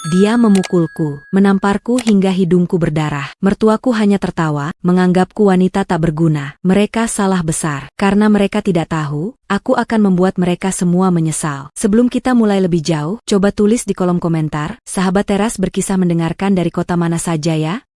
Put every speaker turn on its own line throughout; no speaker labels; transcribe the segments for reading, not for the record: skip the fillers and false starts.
Dia memukulku, menamparku hingga hidungku berdarah. Mertuaku hanya tertawa, menganggapku wanita tak berguna. Mereka salah besar. Karena mereka tidak tahu, aku akan membuat mereka semua menyesal. Sebelum kita mulai lebih jauh, coba tulis di kolom komentar, sahabat teras berkisah mendengarkan dari kota mana saja ya?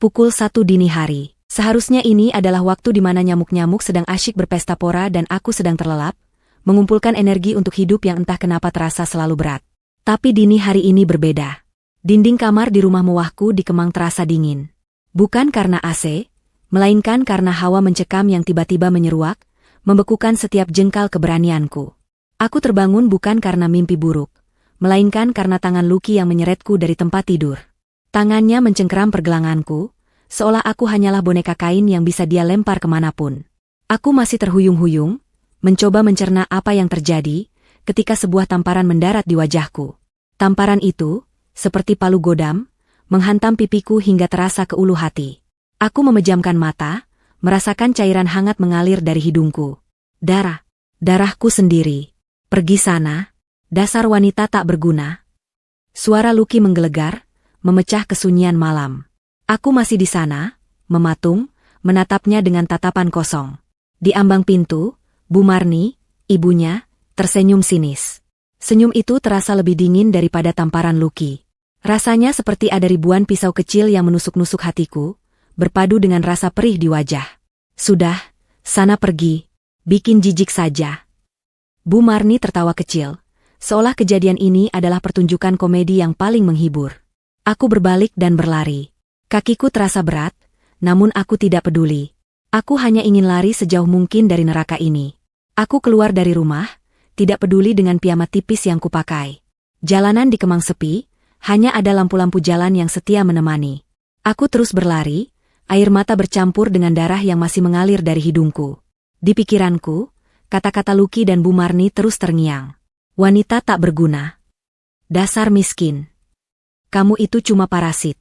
Pukul 1 dini hari. Seharusnya ini adalah waktu di mana nyamuk-nyamuk sedang asyik berpesta pora dan aku sedang terlelap, mengumpulkan energi untuk hidup yang entah kenapa terasa selalu berat. Tapi dini hari ini berbeda. Dinding kamar di rumah mewahku di Kemang terasa dingin. Bukan karena AC, melainkan karena hawa mencekam yang tiba-tiba menyeruak, membekukan setiap jengkal keberanianku. Aku terbangun bukan karena mimpi buruk, melainkan karena tangan Lucky yang menyeretku dari tempat tidur. Tangannya mencengkeram pergelanganku, seolah aku hanyalah boneka kain yang bisa dia lempar kemanapun. Aku masih terhuyung-huyung, mencoba mencerna apa yang terjadi, ketika sebuah tamparan mendarat di wajahku. Tamparan itu, seperti palu godam, menghantam pipiku hingga terasa ke ulu hati. Aku memejamkan mata, merasakan cairan hangat mengalir dari hidungku. Darahku sendiri. Pergi sana, dasar wanita tak berguna. Suara Lucky menggelegar, memecah kesunyian malam. Aku masih di sana, mematung, menatapnya dengan tatapan kosong. Di ambang pintu, Bu Marni, ibunya, tersenyum sinis. Senyum itu terasa lebih dingin daripada tamparan Lucky. Rasanya seperti ada ribuan pisau kecil yang menusuk-nusuk hatiku, berpadu dengan rasa perih di wajah. Sudah, sana pergi, bikin jijik saja. Bu Marni tertawa kecil, seolah kejadian ini adalah pertunjukan komedi yang paling menghibur. Aku berbalik dan berlari. Kakiku terasa berat, namun aku tidak peduli. Aku hanya ingin lari sejauh mungkin dari neraka ini. Aku keluar dari rumah, tidak peduli dengan piyama tipis yang kupakai. Jalanan di Kemang sepi, hanya ada lampu-lampu jalan yang setia menemani. Aku terus berlari, air mata bercampur dengan darah yang masih mengalir dari hidungku. Di pikiranku, kata-kata Lucky dan Bu Marni terus terngiang. Wanita tak berguna. Dasar miskin. Kamu itu cuma parasit.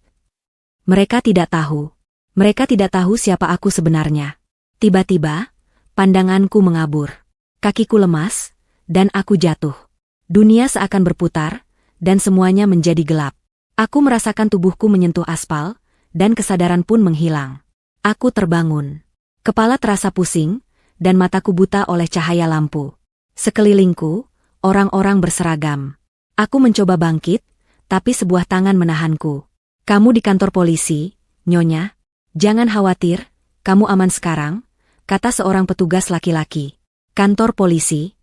Mereka tidak tahu. Mereka tidak tahu siapa aku sebenarnya. Tiba-tiba, pandanganku mengabur. Kakiku lemas, dan aku jatuh. Dunia seakan berputar, dan semuanya menjadi gelap. Aku merasakan tubuhku menyentuh aspal, dan kesadaran pun menghilang. Aku terbangun. Kepala terasa pusing, dan mataku buta oleh cahaya lampu. Sekelilingku, orang-orang berseragam. Aku mencoba bangkit, tapi sebuah tangan menahanku. Kamu di kantor polisi, Nyonya. Jangan khawatir, kamu aman sekarang, kata seorang petugas laki-laki. Kantor polisi.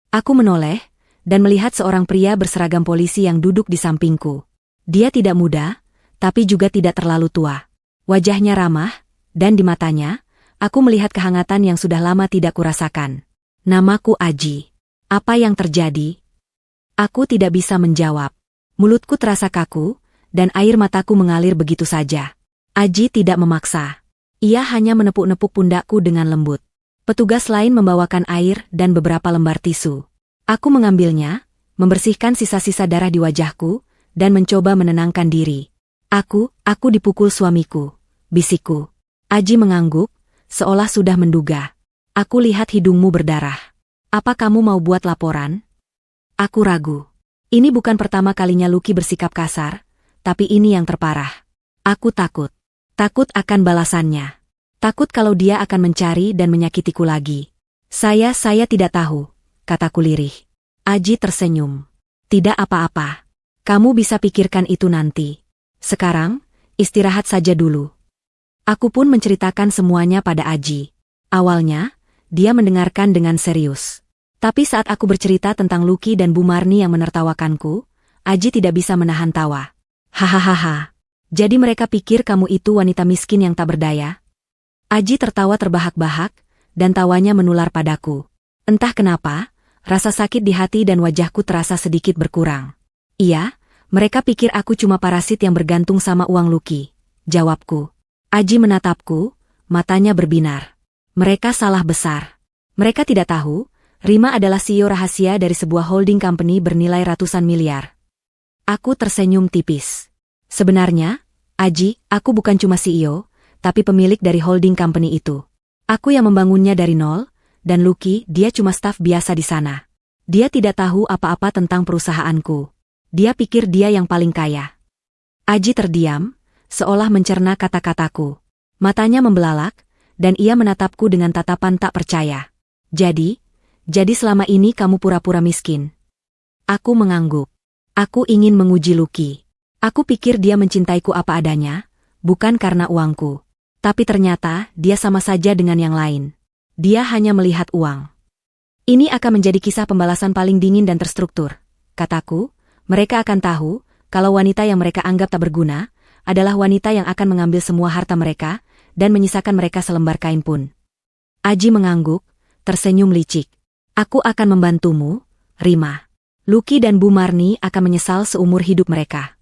Aku menoleh, dan melihat seorang pria berseragam polisi yang duduk di sampingku. Dia tidak muda, tapi juga tidak terlalu tua. Wajahnya ramah, dan di matanya, aku melihat kehangatan yang sudah lama tidak kurasakan. Namaku Aji. Apa yang terjadi? Aku tidak bisa menjawab. Mulutku terasa kaku, dan air mataku mengalir begitu saja. Aji tidak memaksa. Ia hanya menepuk-nepuk pundakku dengan lembut. Petugas lain membawakan air dan beberapa lembar tisu. Aku mengambilnya, membersihkan sisa-sisa darah di wajahku, dan mencoba menenangkan diri. Aku dipukul suamiku, bisikku. Aji mengangguk, seolah sudah menduga. Aku lihat hidungmu berdarah. Apa kamu mau buat laporan? Aku ragu. Ini bukan pertama kalinya Lucky bersikap kasar, tapi ini yang terparah. Aku takut. Takut akan balasannya. Takut kalau dia akan mencari dan menyakitiku lagi. Saya tidak tahu, kataku lirih. Aji tersenyum. Tidak apa-apa. Kamu bisa pikirkan itu nanti. Sekarang, istirahat saja dulu. Aku pun menceritakan semuanya pada Aji. Awalnya, dia mendengarkan dengan serius. Tapi saat aku bercerita tentang Lucky dan Bu Marni yang menertawakanku, Aji tidak bisa menahan tawa. Hahaha. Jadi mereka pikir kamu itu wanita miskin yang tak berdaya? Aji tertawa terbahak-bahak, dan tawanya menular padaku. Entah kenapa, rasa sakit di hati dan wajahku terasa sedikit berkurang. Iya, mereka pikir aku cuma parasit yang bergantung sama uang Lucky, jawabku. Aji menatapku, matanya berbinar. Mereka salah besar. Mereka tidak tahu, Rima adalah CEO rahasia dari sebuah holding company bernilai ratusan miliar. Aku tersenyum tipis. Sebenarnya, Aji, aku bukan cuma CEO, tapi pemilik dari holding company itu. Aku yang membangunnya dari nol, dan Lucky, dia cuma staf biasa di sana. Dia tidak tahu apa-apa tentang perusahaanku. Dia pikir dia yang paling kaya. Aji terdiam, seolah mencerna kata-kataku. Matanya membelalak, dan ia menatapku dengan tatapan tak percaya. Jadi selama ini kamu pura-pura miskin. Aku mengangguk. Aku ingin menguji Lucky. Aku pikir dia mencintaiku apa adanya, bukan karena uangku. Tapi ternyata dia sama saja dengan yang lain. Dia hanya melihat uang. Ini akan menjadi kisah pembalasan paling dingin dan terstruktur. Kataku, mereka akan tahu, kalau wanita yang mereka anggap tak berguna, adalah wanita yang akan mengambil semua harta mereka, dan menyisakan mereka selembar kain pun. Aji mengangguk, tersenyum licik. Aku akan membantumu, Rima. Lucky dan Bu Marni akan menyesal seumur hidup mereka.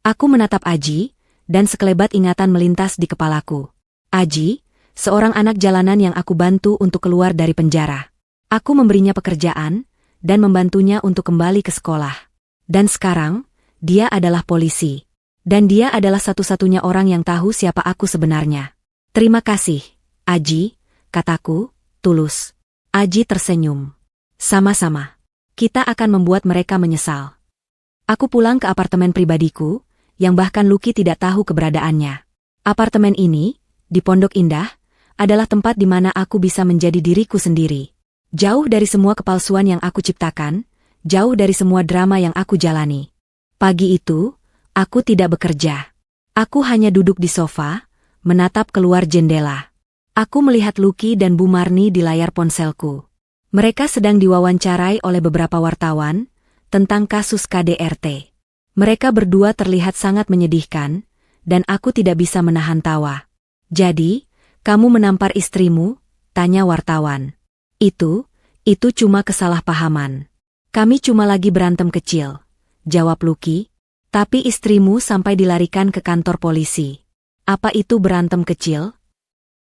Aku menatap Aji, dan sekelebat ingatan melintas di kepalaku. Aji, seorang anak jalanan yang aku bantu untuk keluar dari penjara. Aku memberinya pekerjaan, dan membantunya untuk kembali ke sekolah. Dan sekarang, dia adalah polisi. Dan dia adalah satu-satunya orang yang tahu siapa aku sebenarnya. Terima kasih, Aji, kataku, tulus. Aji tersenyum. Sama-sama. Kita akan membuat mereka menyesal. Aku pulang ke apartemen pribadiku, yang bahkan Lucky tidak tahu keberadaannya. Apartemen ini, di Pondok Indah, adalah tempat di mana aku bisa menjadi diriku sendiri. Jauh dari semua kepalsuan yang aku ciptakan, jauh dari semua drama yang aku jalani. Pagi itu, aku tidak bekerja. Aku hanya duduk di sofa, menatap keluar jendela. Aku melihat Lucky dan Bu Marni di layar ponselku. Mereka sedang diwawancarai oleh beberapa wartawan tentang kasus KDRT. Mereka berdua terlihat sangat menyedihkan, dan aku tidak bisa menahan tawa. Jadi, kamu menampar istrimu? Tanya wartawan. Itu cuma kesalahpahaman. Kami cuma lagi berantem kecil, jawab Lucky. Tapi istrimu sampai dilarikan ke kantor polisi. Apa itu berantem kecil?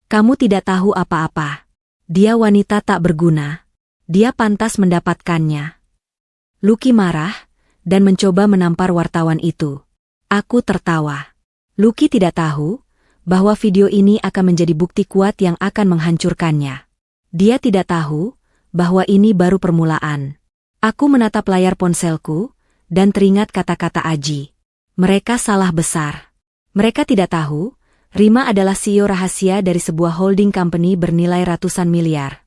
Kamu tidak tahu apa-apa. Dia wanita tak berguna. Dia pantas mendapatkannya. Lucky marah, dan mencoba menampar wartawan itu. Aku tertawa. Lucky tidak tahu bahwa video ini akan menjadi bukti kuat yang akan menghancurkannya. Dia tidak tahu bahwa ini baru permulaan. Aku menatap layar ponselku, dan teringat kata-kata Aji. Mereka salah besar. Mereka tidak tahu, Rima adalah CEO rahasia dari sebuah holding company bernilai ratusan miliar.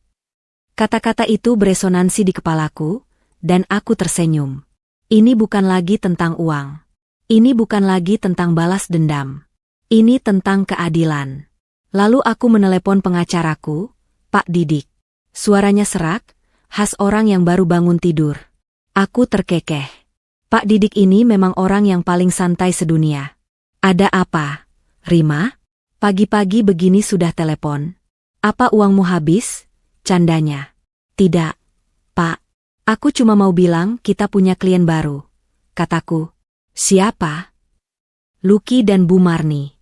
Kata-kata itu beresonansi di kepalaku, dan aku tersenyum. Ini bukan lagi tentang uang. Ini bukan lagi tentang balas dendam. Ini tentang keadilan. Lalu aku menelepon pengacaraku, Pak Didik. Suaranya serak, khas orang yang baru bangun tidur. Aku terkekeh. Pak Didik ini memang orang yang paling santai sedunia. Ada apa, Rima? Pagi-pagi begini sudah telepon. Apa uangmu habis? Candanya. Tidak, Pak. Aku cuma mau bilang kita punya klien baru. Kataku. Siapa? Lucky dan Bu Marni.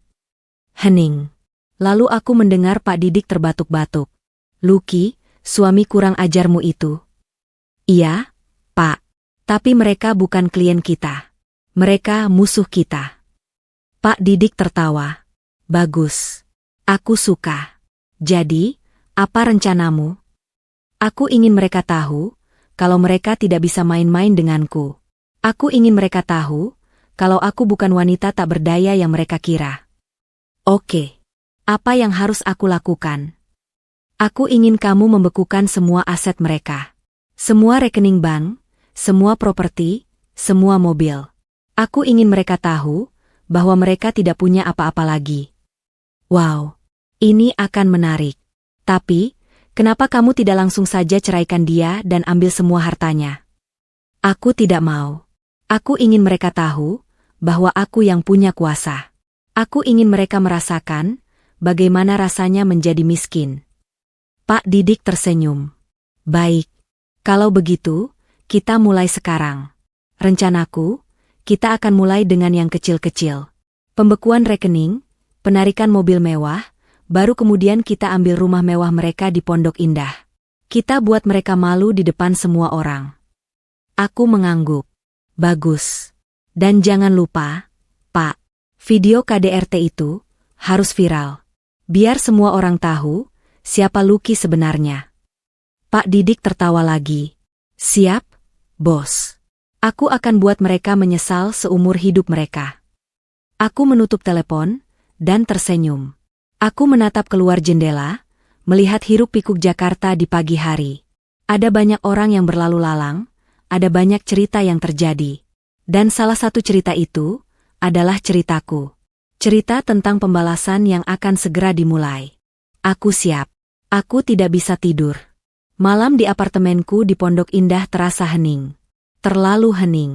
Hening. Lalu aku mendengar Pak Didik terbatuk-batuk. Lucky, suami kurang ajarmu itu. Iya, Pak. Tapi mereka bukan klien kita. Mereka musuh kita. Pak Didik tertawa. Bagus. Aku suka. Jadi, apa rencanamu? Aku ingin mereka tahu, kalau mereka tidak bisa main-main denganku. Aku ingin mereka tahu, kalau aku bukan wanita tak berdaya yang mereka kira. Oke. Apa yang harus aku lakukan? Aku ingin kamu membekukan semua aset mereka. Semua rekening bank, semua properti, semua mobil. Aku ingin mereka tahu, bahwa mereka tidak punya apa-apa lagi. Wow. Ini akan menarik. Tapi, kenapa kamu tidak langsung saja ceraikan dia dan ambil semua hartanya? Aku tidak mau. Aku ingin mereka tahu bahwa aku yang punya kuasa. Aku ingin mereka merasakan bagaimana rasanya menjadi miskin. Pak Didik tersenyum. Baik. Kalau begitu, kita mulai sekarang. Rencanaku, kita akan mulai dengan yang kecil-kecil. Pembekuan rekening, penarikan mobil mewah, baru kemudian kita ambil rumah mewah mereka di Pondok Indah. Kita buat mereka malu di depan semua orang. Aku mengangguk. Bagus. Dan jangan lupa, Pak, video KDRT itu harus viral. Biar semua orang tahu siapa Lucky sebenarnya. Pak Didik tertawa lagi. Siap, Bos. Aku akan buat mereka menyesal seumur hidup mereka. Aku menutup telepon dan tersenyum. Aku menatap keluar jendela, melihat hiruk-pikuk Jakarta di pagi hari. Ada banyak orang yang berlalu lalang, ada banyak cerita yang terjadi. Dan salah satu cerita itu adalah ceritaku. Cerita tentang pembalasan yang akan segera dimulai. Aku siap. Aku tidak bisa tidur. Malam di apartemenku di Pondok Indah terasa hening. Terlalu hening.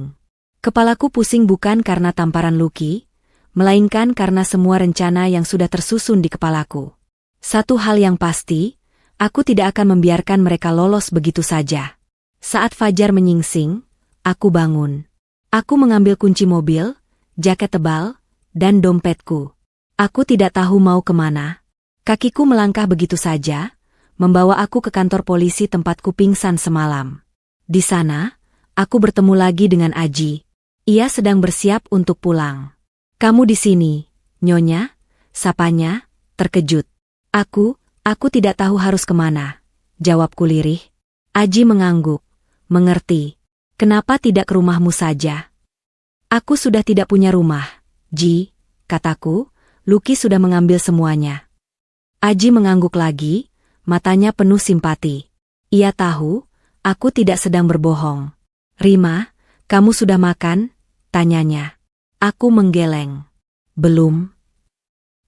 Kepalaku pusing bukan karena tamparan Lucky, melainkan karena semua rencana yang sudah tersusun di kepalaku. Satu hal yang pasti, aku tidak akan membiarkan mereka lolos begitu saja. Saat fajar menyingsing, aku bangun. Aku mengambil kunci mobil, jaket tebal, dan dompetku. Aku tidak tahu mau kemana. Kakiku melangkah begitu saja, membawa aku ke kantor polisi tempatku pingsan semalam. Di sana, aku bertemu lagi dengan Aji. Ia sedang bersiap untuk pulang. "Kamu di sini, Nyonya?" sapanya, terkejut. Aku tidak tahu harus kemana," jawabku lirih. Aji mengangguk. "Mengerti. Kenapa tidak ke rumahmu saja?" "Aku sudah tidak punya rumah, Ji," kataku. "Lucky sudah mengambil semuanya." Aji mengangguk lagi, matanya penuh simpati. Ia tahu, aku tidak sedang berbohong. "Rima, kamu sudah makan?" tanyanya. Aku menggeleng. "Belum."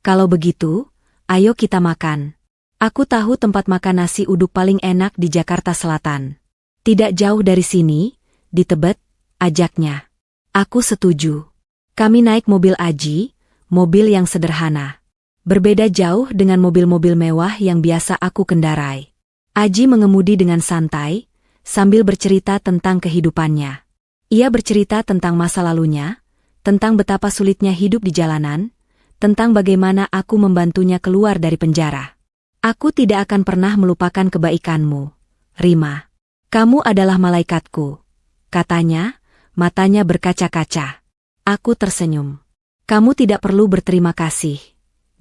"Kalau begitu, ayo kita makan. Aku tahu tempat makan nasi uduk paling enak di Jakarta Selatan. Tidak jauh dari sini, di Tebet," ajaknya. Aku setuju. Kami naik mobil Aji, mobil yang sederhana. Berbeda jauh dengan mobil-mobil mewah yang biasa aku kendarai. Aji mengemudi dengan santai, sambil bercerita tentang kehidupannya. Ia bercerita tentang masa lalunya, tentang betapa sulitnya hidup di jalanan, tentang bagaimana aku membantunya keluar dari penjara. "Aku tidak akan pernah melupakan kebaikanmu, Rima. Kamu adalah malaikatku," katanya, matanya berkaca-kaca. Aku tersenyum. "Kamu tidak perlu berterima kasih,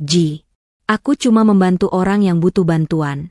Ji. Aku cuma membantu orang yang butuh bantuan."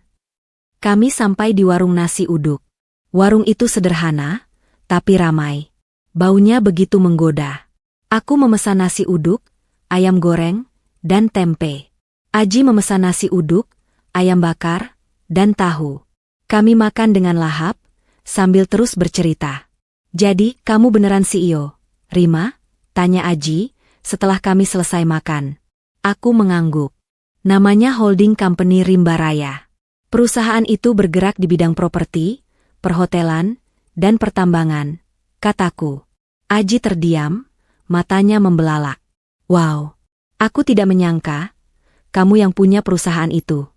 Kami sampai di warung nasi uduk. Warung itu sederhana, tapi ramai. Baunya begitu menggoda. Aku memesan nasi uduk, ayam goreng, dan tempe. Aji memesan nasi uduk, ayam bakar, dan tahu. Kami makan dengan lahap, sambil terus bercerita. "Jadi, kamu beneran CEO, Rima?" tanya Aji, setelah kami selesai makan. Aku mengangguk. "Namanya Holding Company Rimba Raya. Perusahaan itu bergerak di bidang properti, perhotelan, dan pertambangan," kataku. Aji terdiam, matanya membelalak. "Wow, aku tidak menyangka, kamu yang punya perusahaan itu."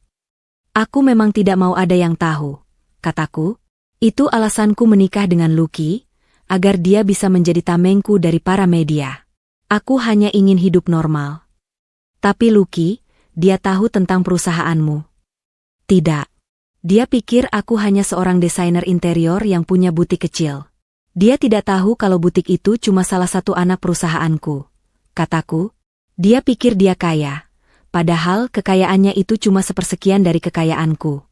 "Aku memang tidak mau ada yang tahu," kataku. "Itu alasanku menikah dengan Lucky, agar dia bisa menjadi tamengku dari para media. Aku hanya ingin hidup normal." "Tapi Lucky, dia tahu tentang perusahaanmu." "Tidak. Dia pikir aku hanya seorang desainer interior yang punya butik kecil. Dia tidak tahu kalau butik itu cuma salah satu anak perusahaanku," kataku. "Dia pikir dia kaya, padahal kekayaannya itu cuma sepersekian dari kekayaanku."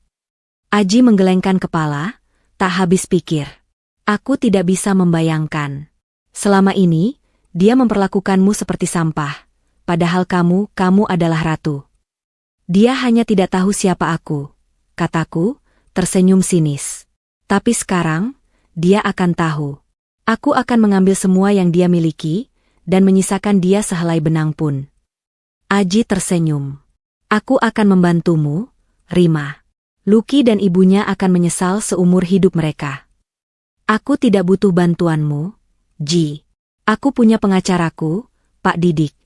Aji menggelengkan kepala, tak habis pikir. Aku tidak bisa membayangkan. Selama ini, dia memperlakukanmu seperti sampah, padahal kamu adalah ratu. "Dia hanya tidak tahu siapa aku," kataku, tersenyum sinis. "Tapi sekarang, dia akan tahu. Aku akan mengambil semua yang dia miliki, dan menyisakan dia sehelai benang pun." Aji tersenyum. "Aku akan membantumu, Rima. Lucky dan ibunya akan menyesal seumur hidup mereka." "Aku tidak butuh bantuanmu, Ji. Aku punya pengacaraku, Pak Didik,"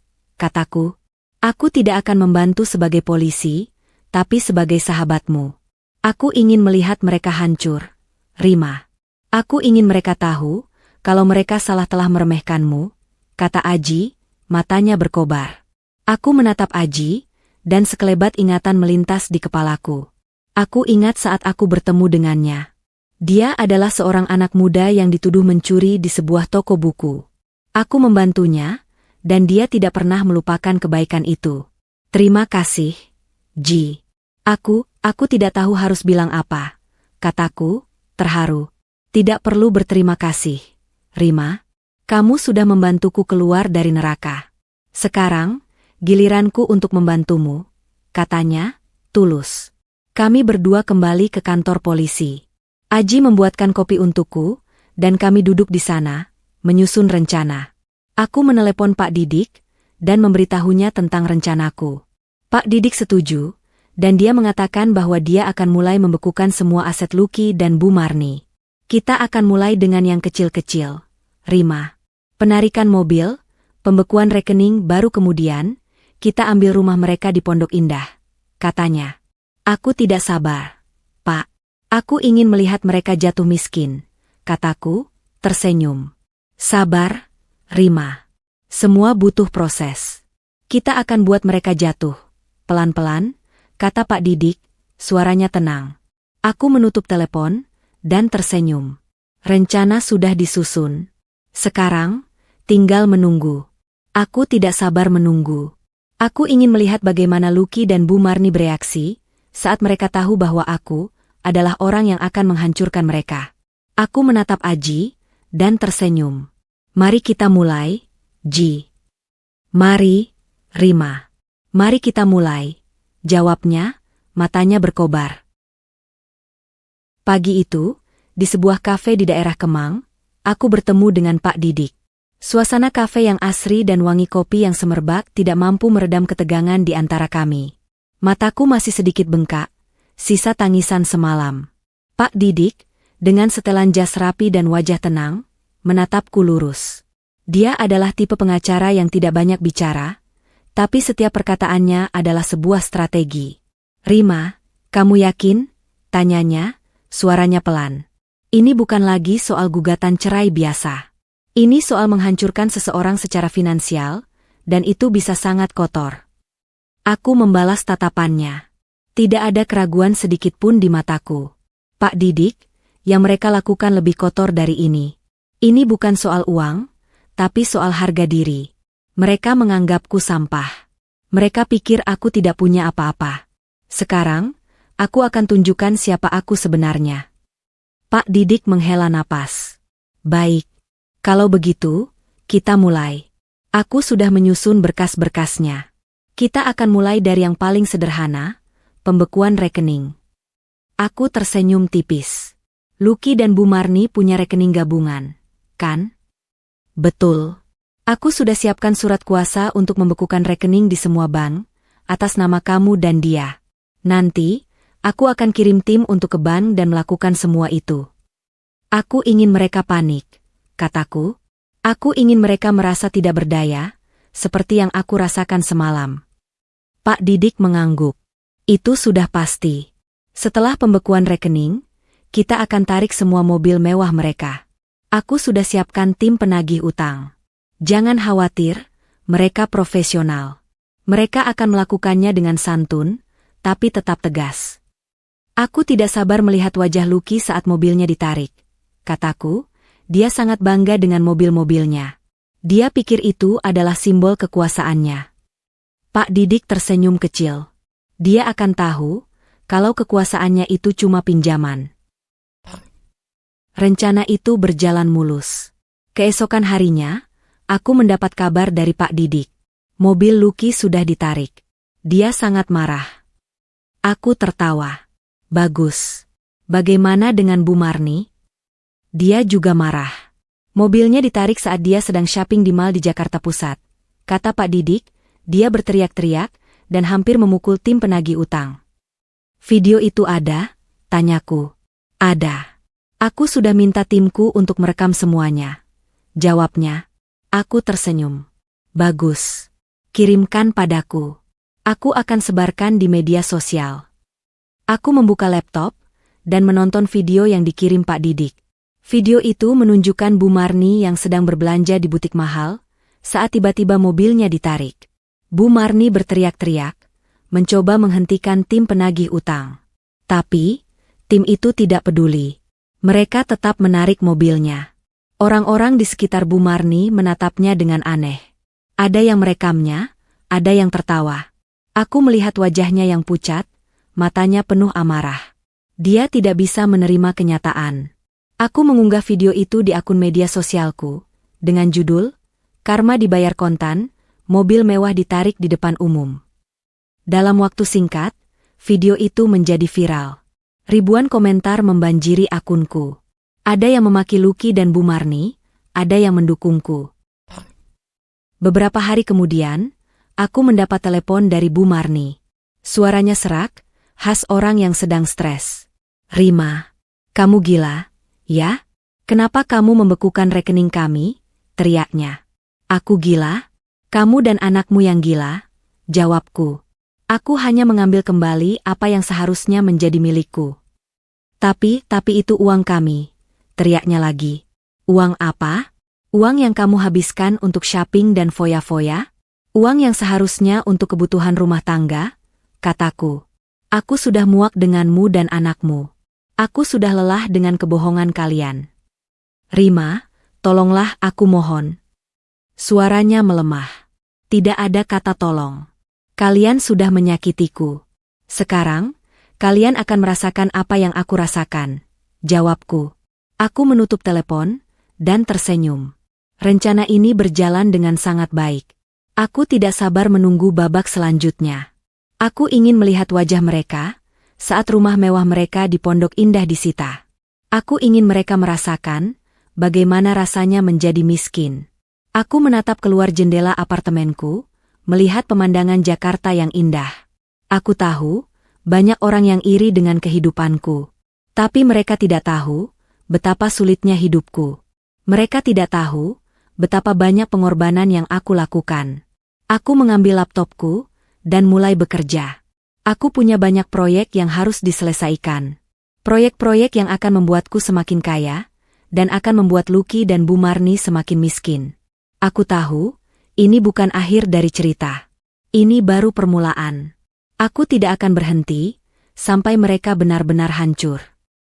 kataku. "Aku tidak akan membantu sebagai polisi, tapi sebagai sahabatmu. Aku ingin melihat mereka hancur, Rima. Aku ingin mereka tahu, kalau mereka salah telah meremehkanmu," kata Aji, matanya berkobar. Aku menatap Aji, dan sekelebat ingatan melintas di kepalaku. Aku ingat saat aku bertemu dengannya. Dia adalah seorang anak muda yang dituduh mencuri di sebuah toko buku. Aku membantunya, dan dia tidak pernah melupakan kebaikan itu. "Terima kasih, Ji." Aku tidak tahu harus bilang apa," kataku, terharu. "Tidak perlu berterima kasih, Rima. Kamu sudah membantuku keluar dari neraka. Sekarang, giliranku untuk membantumu, katanya, tulus. Kami berdua kembali ke kantor polisi. Aji membuatkan kopi untukku, dan kami duduk di sana, menyusun rencana. Aku menelepon Pak Didik, dan memberitahunya tentang rencanaku. Pak Didik setuju, dan dia mengatakan bahwa dia akan mulai membekukan semua aset Lucky dan Bu Marni. Kita akan mulai dengan yang kecil-kecil. Rima. Penarikan mobil, pembekuan rekening baru kemudian, kita ambil rumah mereka di Pondok Indah. Katanya. Aku tidak sabar. Pak. Aku ingin melihat mereka jatuh miskin. Kataku, tersenyum. Sabar, Rima. Semua butuh proses. Kita akan buat mereka jatuh. Pelan-pelan, kata Pak Didik, suaranya tenang. Aku menutup telepon, dan tersenyum. Rencana sudah disusun. Sekarang, tinggal menunggu. Aku tidak sabar menunggu. Aku ingin melihat bagaimana Lucky dan Bu Marni bereaksi, saat mereka tahu bahwa aku adalah orang yang akan menghancurkan mereka. Aku menatap Aji, dan tersenyum. Mari kita mulai, Ji. Mari, Rima. Mari kita mulai, jawabnya, matanya berkobar. Pagi itu, di sebuah kafe di daerah Kemang, aku bertemu dengan Pak Didik. Suasana kafe yang asri dan wangi kopi yang semerbak tidak mampu meredam ketegangan di antara kami. Mataku masih sedikit bengkak, sisa tangisan semalam. Pak Didik, dengan setelan jas rapi dan wajah tenang, menatapku lurus. Dia adalah tipe pengacara yang tidak banyak bicara, tapi setiap perkataannya adalah sebuah strategi. Rima, kamu yakin? Tanyanya, suaranya pelan. Ini bukan lagi soal gugatan cerai biasa. Ini soal menghancurkan seseorang secara finansial, dan itu bisa sangat kotor. Aku membalas tatapannya. Tidak ada keraguan sedikit pun di mataku. Pak Didik, yang mereka lakukan lebih kotor dari ini. Ini bukan soal uang, tapi soal harga diri. Mereka menganggapku sampah. Mereka pikir aku tidak punya apa-apa. Sekarang, aku akan tunjukkan siapa aku sebenarnya. Pak Didik menghela napas. Baik. Kalau begitu, kita mulai. Aku sudah menyusun berkas-berkasnya. Kita akan mulai dari yang paling sederhana, pembekuan rekening. Aku tersenyum tipis. Lucky dan Bu Marni punya rekening gabungan, kan? Betul. Aku sudah siapkan surat kuasa untuk membekukan rekening di semua bank, atas nama kamu dan dia. Nanti, aku akan kirim tim untuk ke bank dan melakukan semua itu. Aku ingin mereka panik, kataku. Aku ingin mereka merasa tidak berdaya, seperti yang aku rasakan semalam. Pak Didik mengangguk. Itu sudah pasti. Setelah pembekuan rekening, kita akan tarik semua mobil mewah mereka. Aku sudah siapkan tim penagih utang. Jangan khawatir, mereka profesional. Mereka akan melakukannya dengan santun, tapi tetap tegas. Aku tidak sabar melihat wajah Lucky saat mobilnya ditarik. Kataku, dia sangat bangga dengan mobil-mobilnya. Dia pikir itu adalah simbol kekuasaannya. Pak Didik tersenyum kecil. Dia akan tahu, kalau kekuasaannya itu cuma pinjaman. Rencana itu berjalan mulus. Keesokan harinya, aku mendapat kabar dari Pak Didik. Mobil Lucky sudah ditarik. Dia sangat marah. Aku tertawa. Bagus. Bagaimana dengan Bu Marni? Dia juga marah. Mobilnya ditarik saat dia sedang shopping di mall di Jakarta Pusat. Kata Pak Didik, dia berteriak-teriak dan hampir memukul tim penagih utang. Video itu ada? Tanyaku. Ada. Aku sudah minta timku untuk merekam semuanya. Jawabnya. Aku tersenyum. Bagus. Kirimkan padaku. Aku akan sebarkan di media sosial. Aku membuka laptop dan menonton video yang dikirim Pak Didik. Video itu menunjukkan Bu Marni yang sedang berbelanja di butik mahal, saat tiba-tiba mobilnya ditarik. Bu Marni berteriak-teriak, mencoba menghentikan tim penagih utang. Tapi, tim itu tidak peduli. Mereka tetap menarik mobilnya. Orang-orang di sekitar Bu Marni menatapnya dengan aneh. Ada yang merekamnya, ada yang tertawa. Aku melihat wajahnya yang pucat, matanya penuh amarah. Dia tidak bisa menerima kenyataan. Aku mengunggah video itu di akun media sosialku, dengan judul, "Karma dibayar kontan, mobil mewah ditarik di depan umum." Dalam waktu singkat, video itu menjadi viral. Ribuan komentar membanjiri akunku. Ada yang memaki Lucky dan Bu Marni, ada yang mendukungku. Beberapa hari kemudian, aku mendapat telepon dari Bu Marni. Suaranya serak, khas orang yang sedang stres. "Rima, kamu gila, ya? Kenapa kamu membekukan rekening kami?" teriaknya. "Aku gila? Kamu dan anakmu yang gila?" jawabku. "Aku hanya mengambil kembali apa yang seharusnya menjadi milikku." Tapi itu uang kami," teriaknya lagi. "Uang apa? Uang yang kamu habiskan untuk shopping dan foya-foya? Uang yang seharusnya untuk kebutuhan rumah tangga?" kataku. "Aku sudah muak denganmu dan anakmu. Aku sudah lelah dengan kebohongan kalian. Rima, tolonglah aku mohon." Suaranya melemah. Tidak ada kata tolong. "Kalian sudah menyakitiku. Sekarang, kalian akan merasakan apa yang aku rasakan," jawabku. Aku menutup telepon, dan tersenyum. Rencana ini berjalan dengan sangat baik. Aku tidak sabar menunggu babak selanjutnya. Aku ingin melihat wajah mereka, saat rumah mewah mereka di Pondok Indah disita. Aku ingin mereka merasakan, bagaimana rasanya menjadi miskin. Aku menatap keluar jendela apartemenku, melihat pemandangan Jakarta yang indah. Aku tahu, banyak orang yang iri dengan kehidupanku. Tapi mereka tidak tahu, betapa sulitnya hidupku. Mereka tidak tahu, betapa banyak pengorbanan yang aku lakukan. Aku mengambil laptopku, dan mulai bekerja. Aku punya banyak proyek yang harus diselesaikan. Proyek-proyek yang akan membuatku semakin kaya, dan akan membuat Lucky dan Bu Marni semakin miskin. Aku tahu, ini bukan akhir dari cerita. Ini baru permulaan. Aku tidak akan berhenti, sampai mereka benar-benar hancur.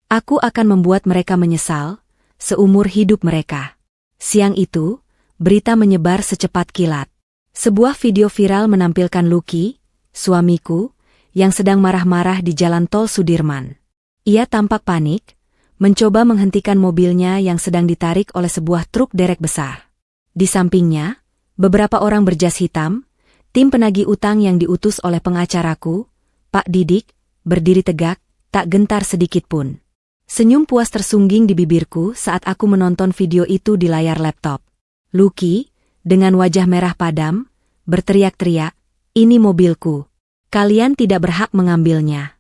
Aku akan membuat mereka menyesal, seumur hidup mereka. Siang itu, berita menyebar secepat kilat. Sebuah video viral menampilkan Lucky, suamiku, yang sedang marah-marah di jalan tol Sudirman. Ia tampak panik, mencoba menghentikan mobilnya yang sedang ditarik oleh sebuah truk derek besar. Di sampingnya, beberapa orang berjas hitam, tim penagih utang yang diutus oleh pengacaraku, Pak Didik, berdiri tegak, tak gentar sedikit pun. Senyum puas tersungging di bibirku saat aku menonton video itu di layar laptop. Lucky, dengan wajah merah padam, berteriak-teriak, "Ini mobilku. Kalian tidak berhak mengambilnya."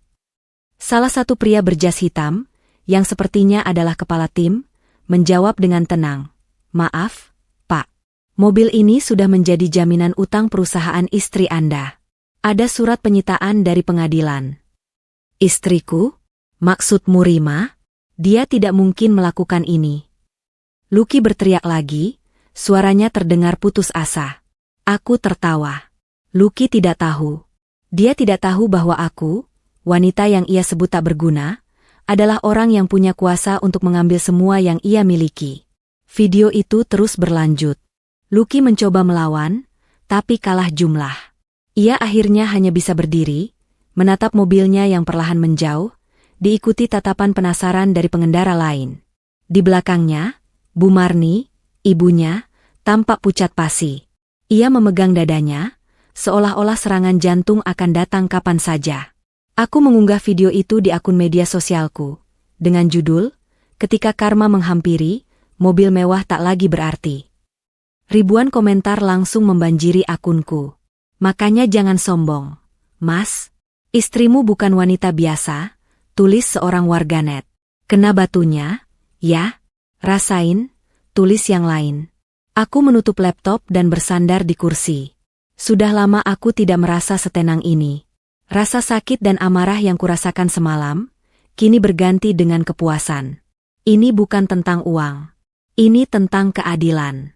Salah satu pria berjas hitam, yang sepertinya adalah kepala tim, menjawab dengan tenang, "Maaf, Pak. Mobil ini sudah menjadi jaminan utang perusahaan istri Anda. Ada surat penyitaan dari pengadilan." "Istriku? Maksudmu Rima? Dia tidak mungkin melakukan ini." Lucky berteriak lagi, suaranya terdengar putus asa. Aku tertawa. Lucky tidak tahu. Dia tidak tahu bahwa aku, wanita yang ia sebut tak berguna, adalah orang yang punya kuasa untuk mengambil semua yang ia miliki. Video itu terus berlanjut. Lucky mencoba melawan, tapi kalah jumlah. Ia akhirnya hanya bisa berdiri, menatap mobilnya yang perlahan menjauh, diikuti tatapan penasaran dari pengendara lain. Di belakangnya, Bu Marni, ibunya, tampak pucat pasi. Ia memegang dadanya, seolah-olah serangan jantung akan datang kapan saja. Aku mengunggah video itu di akun media sosialku, dengan judul, "Ketika Karma Menghampiri, Mobil Mewah Tak Lagi Berarti." Ribuan komentar langsung membanjiri akunku. "Makanya jangan sombong, Mas. Istrimu bukan wanita biasa," tulis seorang warganet. "Kena batunya, ya? Rasain," tulis yang lain. Aku menutup laptop dan bersandar di kursi. Sudah lama aku tidak merasa setenang ini. Rasa sakit dan amarah yang kurasakan semalam, kini berganti dengan kepuasan. Ini bukan tentang uang. Ini tentang keadilan.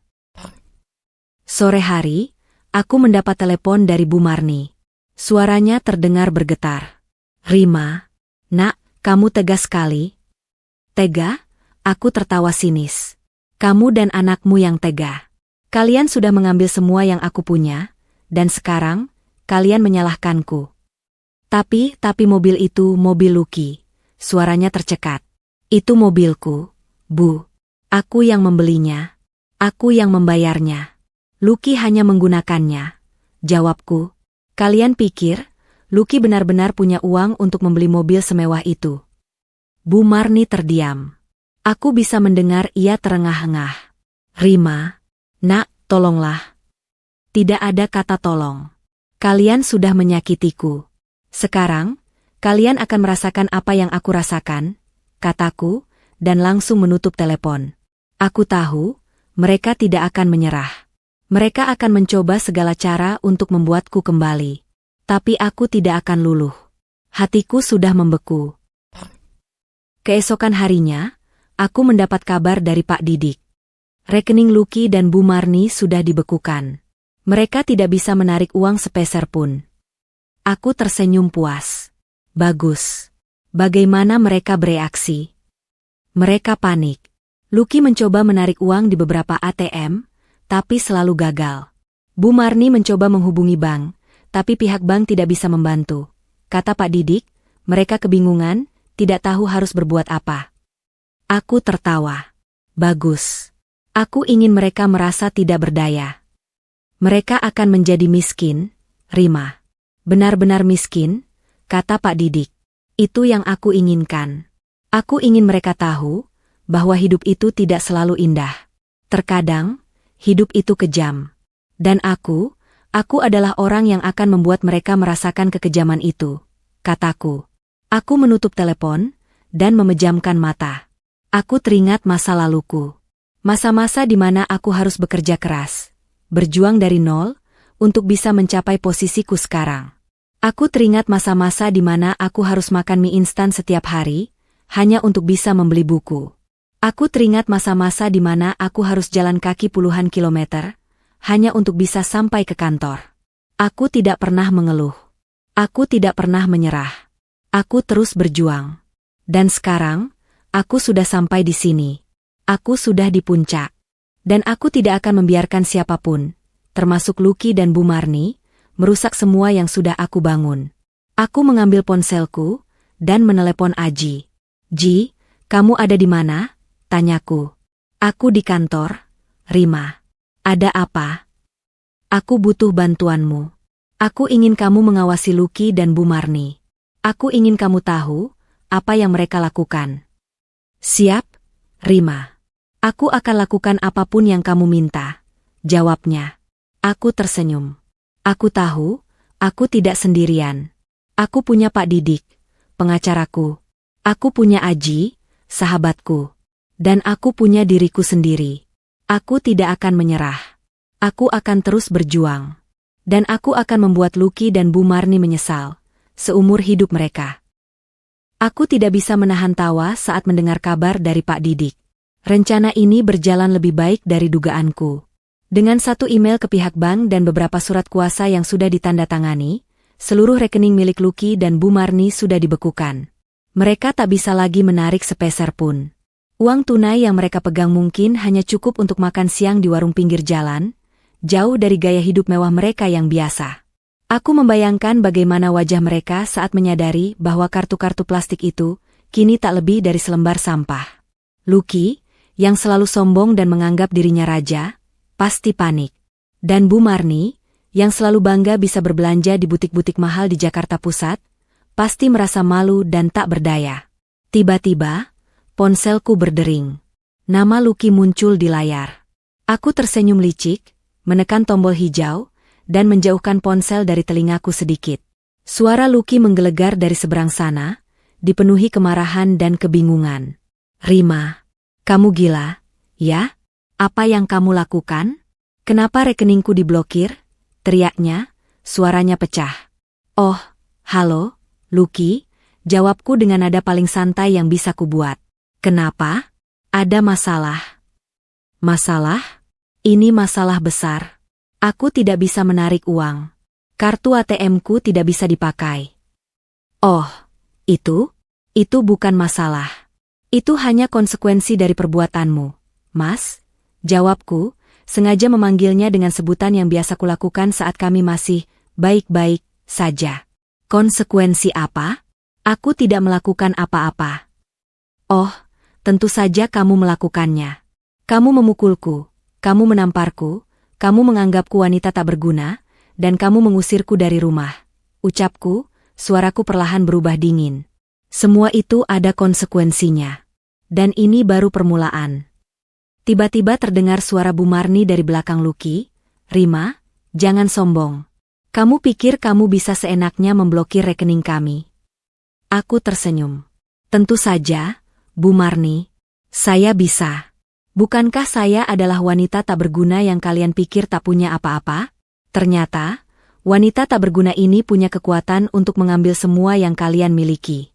Sore hari, aku mendapat telepon dari Bu Marni. Suaranya terdengar bergetar. "Rima, nak, kamu tegas sekali." "Tega?" Aku tertawa sinis. "Kamu dan anakmu yang tega. Kalian sudah mengambil semua yang aku punya, dan sekarang, kalian menyalahkanku." Tapi mobil itu mobil Lucky. Suaranya tercekat. "Itu mobilku, Bu, aku yang membelinya. Aku yang membayarnya. Lucky hanya menggunakannya. Jawabku. Kalian pikir, Lucky benar-benar punya uang untuk membeli mobil semewah itu? Bu Marni terdiam. Aku bisa mendengar ia terengah-engah. Rima, nak, tolonglah. Tidak ada kata tolong. Kalian sudah menyakitiku. Sekarang, kalian akan merasakan apa yang aku rasakan, kataku, dan langsung menutup telepon. Aku tahu, mereka tidak akan menyerah. Mereka akan mencoba segala cara untuk membuatku kembali. Tapi aku tidak akan luluh. Hatiku sudah membeku. Keesokan harinya, aku mendapat kabar dari Pak Didik. Rekening Lucky dan Bu Marni sudah dibekukan. Mereka tidak bisa menarik uang sepeser pun. Aku tersenyum puas. Bagus. Bagaimana mereka bereaksi? Mereka panik. Lucky mencoba menarik uang di beberapa ATM, tapi selalu gagal. Bu Marni mencoba menghubungi bank, tapi pihak bank tidak bisa membantu. Kata Pak Didik, mereka kebingungan, tidak tahu harus berbuat apa. Aku tertawa. Bagus. Aku ingin mereka merasa tidak berdaya. Mereka akan menjadi miskin, Rima. Benar-benar miskin, kata Pak Didik. Itu yang aku inginkan. Aku ingin mereka tahu bahwa hidup itu tidak selalu indah. Terkadang, hidup itu kejam. Dan aku adalah orang yang akan membuat mereka merasakan kekejaman itu, kataku. Aku menutup telepon dan memejamkan mata. Aku teringat masa laluku. Masa-masa di mana aku harus bekerja keras. Berjuang dari nol, untuk bisa mencapai posisiku sekarang. Aku teringat masa-masa di mana aku harus makan mie instan setiap hari, hanya untuk bisa membeli buku. Aku teringat masa-masa di mana aku harus jalan kaki puluhan kilometer, hanya untuk bisa sampai ke kantor. Aku tidak pernah mengeluh. Aku tidak pernah menyerah. Aku terus berjuang. Dan sekarang, aku sudah sampai di sini. Aku sudah di puncak. Dan aku tidak akan membiarkan siapapun, termasuk Lucky dan Bu Marni, merusak semua yang sudah aku bangun. Aku mengambil ponselku dan menelepon Aji. Ji, kamu ada di mana? Tanyaku. Aku di kantor, Rima. Ada apa? Aku butuh bantuanmu. Aku ingin kamu mengawasi Lucky dan Bu Marni. Aku ingin kamu tahu apa yang mereka lakukan. Siap, Rima. Aku akan lakukan apapun yang kamu minta, jawabnya. Aku tersenyum. Aku tahu, aku tidak sendirian. Aku punya Pak Didik, pengacaraku. Aku punya Aji, sahabatku. Dan aku punya diriku sendiri. Aku tidak akan menyerah. Aku akan terus berjuang. Dan aku akan membuat Lucky dan Bu Marni menyesal, seumur hidup mereka. Aku tidak bisa menahan tawa saat mendengar kabar dari Pak Didik. Rencana ini berjalan lebih baik dari dugaanku. Dengan satu email ke pihak bank dan beberapa surat kuasa yang sudah ditandatangani, seluruh rekening milik Lucky dan Bu Marni sudah dibekukan. Mereka tak bisa lagi menarik sepeser pun. Uang tunai yang mereka pegang mungkin hanya cukup untuk makan siang di warung pinggir jalan, jauh dari gaya hidup mewah mereka yang biasa. Aku membayangkan bagaimana wajah mereka saat menyadari bahwa kartu-kartu plastik itu kini tak lebih dari selembar sampah. Lucky, yang selalu sombong dan menganggap dirinya raja, pasti panik. Dan Bu Marni, yang selalu bangga bisa berbelanja di butik-butik mahal di Jakarta Pusat, pasti merasa malu dan tak berdaya. Tiba-tiba, ponselku berdering. Nama Lucky muncul di layar. Aku tersenyum licik, menekan tombol hijau, dan menjauhkan ponsel dari telingaku sedikit. Suara Lucky menggelegar dari seberang sana, dipenuhi kemarahan dan kebingungan. Rima. Kamu gila, ya? Apa yang kamu lakukan? Kenapa rekeningku diblokir? Teriaknya, suaranya pecah. Oh, halo, Lucky, jawabku dengan nada paling santai yang bisa kubuat. Kenapa? Ada masalah. Masalah? Ini masalah besar. Aku tidak bisa menarik uang. Kartu ATM-ku tidak bisa dipakai. Oh, itu bukan masalah. Itu hanya konsekuensi dari perbuatanmu, Mas. Jawabku, sengaja memanggilnya dengan sebutan yang biasa kulakukan saat kami masih baik-baik saja. Konsekuensi apa? Aku tidak melakukan apa-apa. Oh, tentu saja kamu melakukannya. Kamu memukulku, kamu menamparku, kamu menganggapku wanita tak berguna, dan kamu mengusirku dari rumah. Ucapku, suaraku perlahan berubah dingin. Semua itu ada konsekuensinya. Dan ini baru permulaan. Tiba-tiba terdengar suara Bu Marni dari belakang Lucky. Rima, jangan sombong. Kamu pikir kamu bisa seenaknya memblokir rekening kami? Aku tersenyum. Tentu saja, Bu Marni. Saya bisa. Bukankah saya adalah wanita tak berguna yang kalian pikir tak punya apa-apa? Ternyata, wanita tak berguna ini punya kekuatan untuk mengambil semua yang kalian miliki.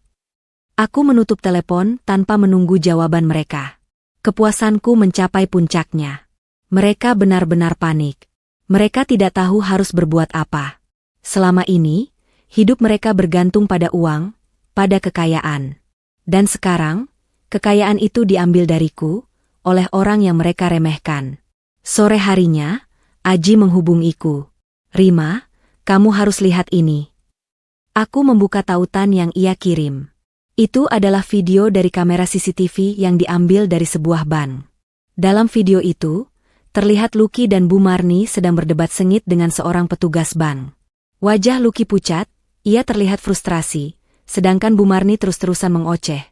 Aku menutup telepon tanpa menunggu jawaban mereka. Kepuasanku mencapai puncaknya. Mereka benar-benar panik. Mereka tidak tahu harus berbuat apa. Selama ini, hidup mereka bergantung pada uang, pada kekayaan. Dan sekarang, kekayaan itu diambil dariku, oleh orang yang mereka remehkan. Sore harinya, Aji menghubungiku. Rima, kamu harus lihat ini. Aku membuka tautan yang ia kirim. Itu adalah video dari kamera CCTV yang diambil dari sebuah bank. Dalam video itu, terlihat Lucky dan Bu Marni sedang berdebat sengit dengan seorang petugas bank. Wajah Lucky pucat, ia terlihat frustrasi, sedangkan Bu Marni terus-terusan mengoceh,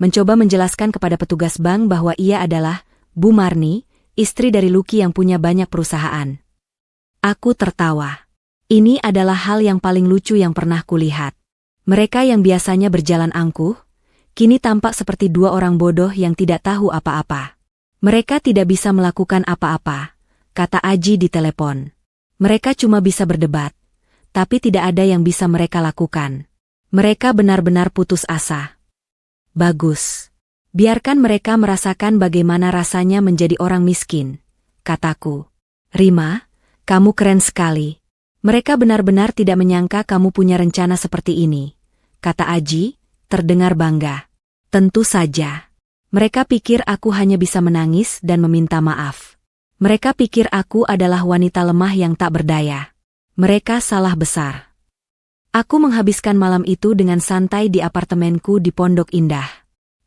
mencoba menjelaskan kepada petugas bank bahwa ia adalah Bu Marni, istri dari Lucky yang punya banyak perusahaan. Aku tertawa. Ini adalah hal yang paling lucu yang pernah kulihat. Mereka yang biasanya berjalan angkuh, kini tampak seperti dua orang bodoh yang tidak tahu apa-apa. Mereka tidak bisa melakukan apa-apa, kata Aji di telepon. Mereka cuma bisa berdebat, tapi tidak ada yang bisa mereka lakukan. Mereka benar-benar putus asa. Bagus. Biarkan mereka merasakan bagaimana rasanya menjadi orang miskin, kataku. Rima, kamu keren sekali. Mereka benar-benar tidak menyangka kamu punya rencana seperti ini, kata Aji, terdengar bangga. Tentu saja. Mereka pikir aku hanya bisa menangis dan meminta maaf. Mereka pikir aku adalah wanita lemah yang tak berdaya. Mereka salah besar. Aku menghabiskan malam itu dengan santai di apartemenku di Pondok Indah.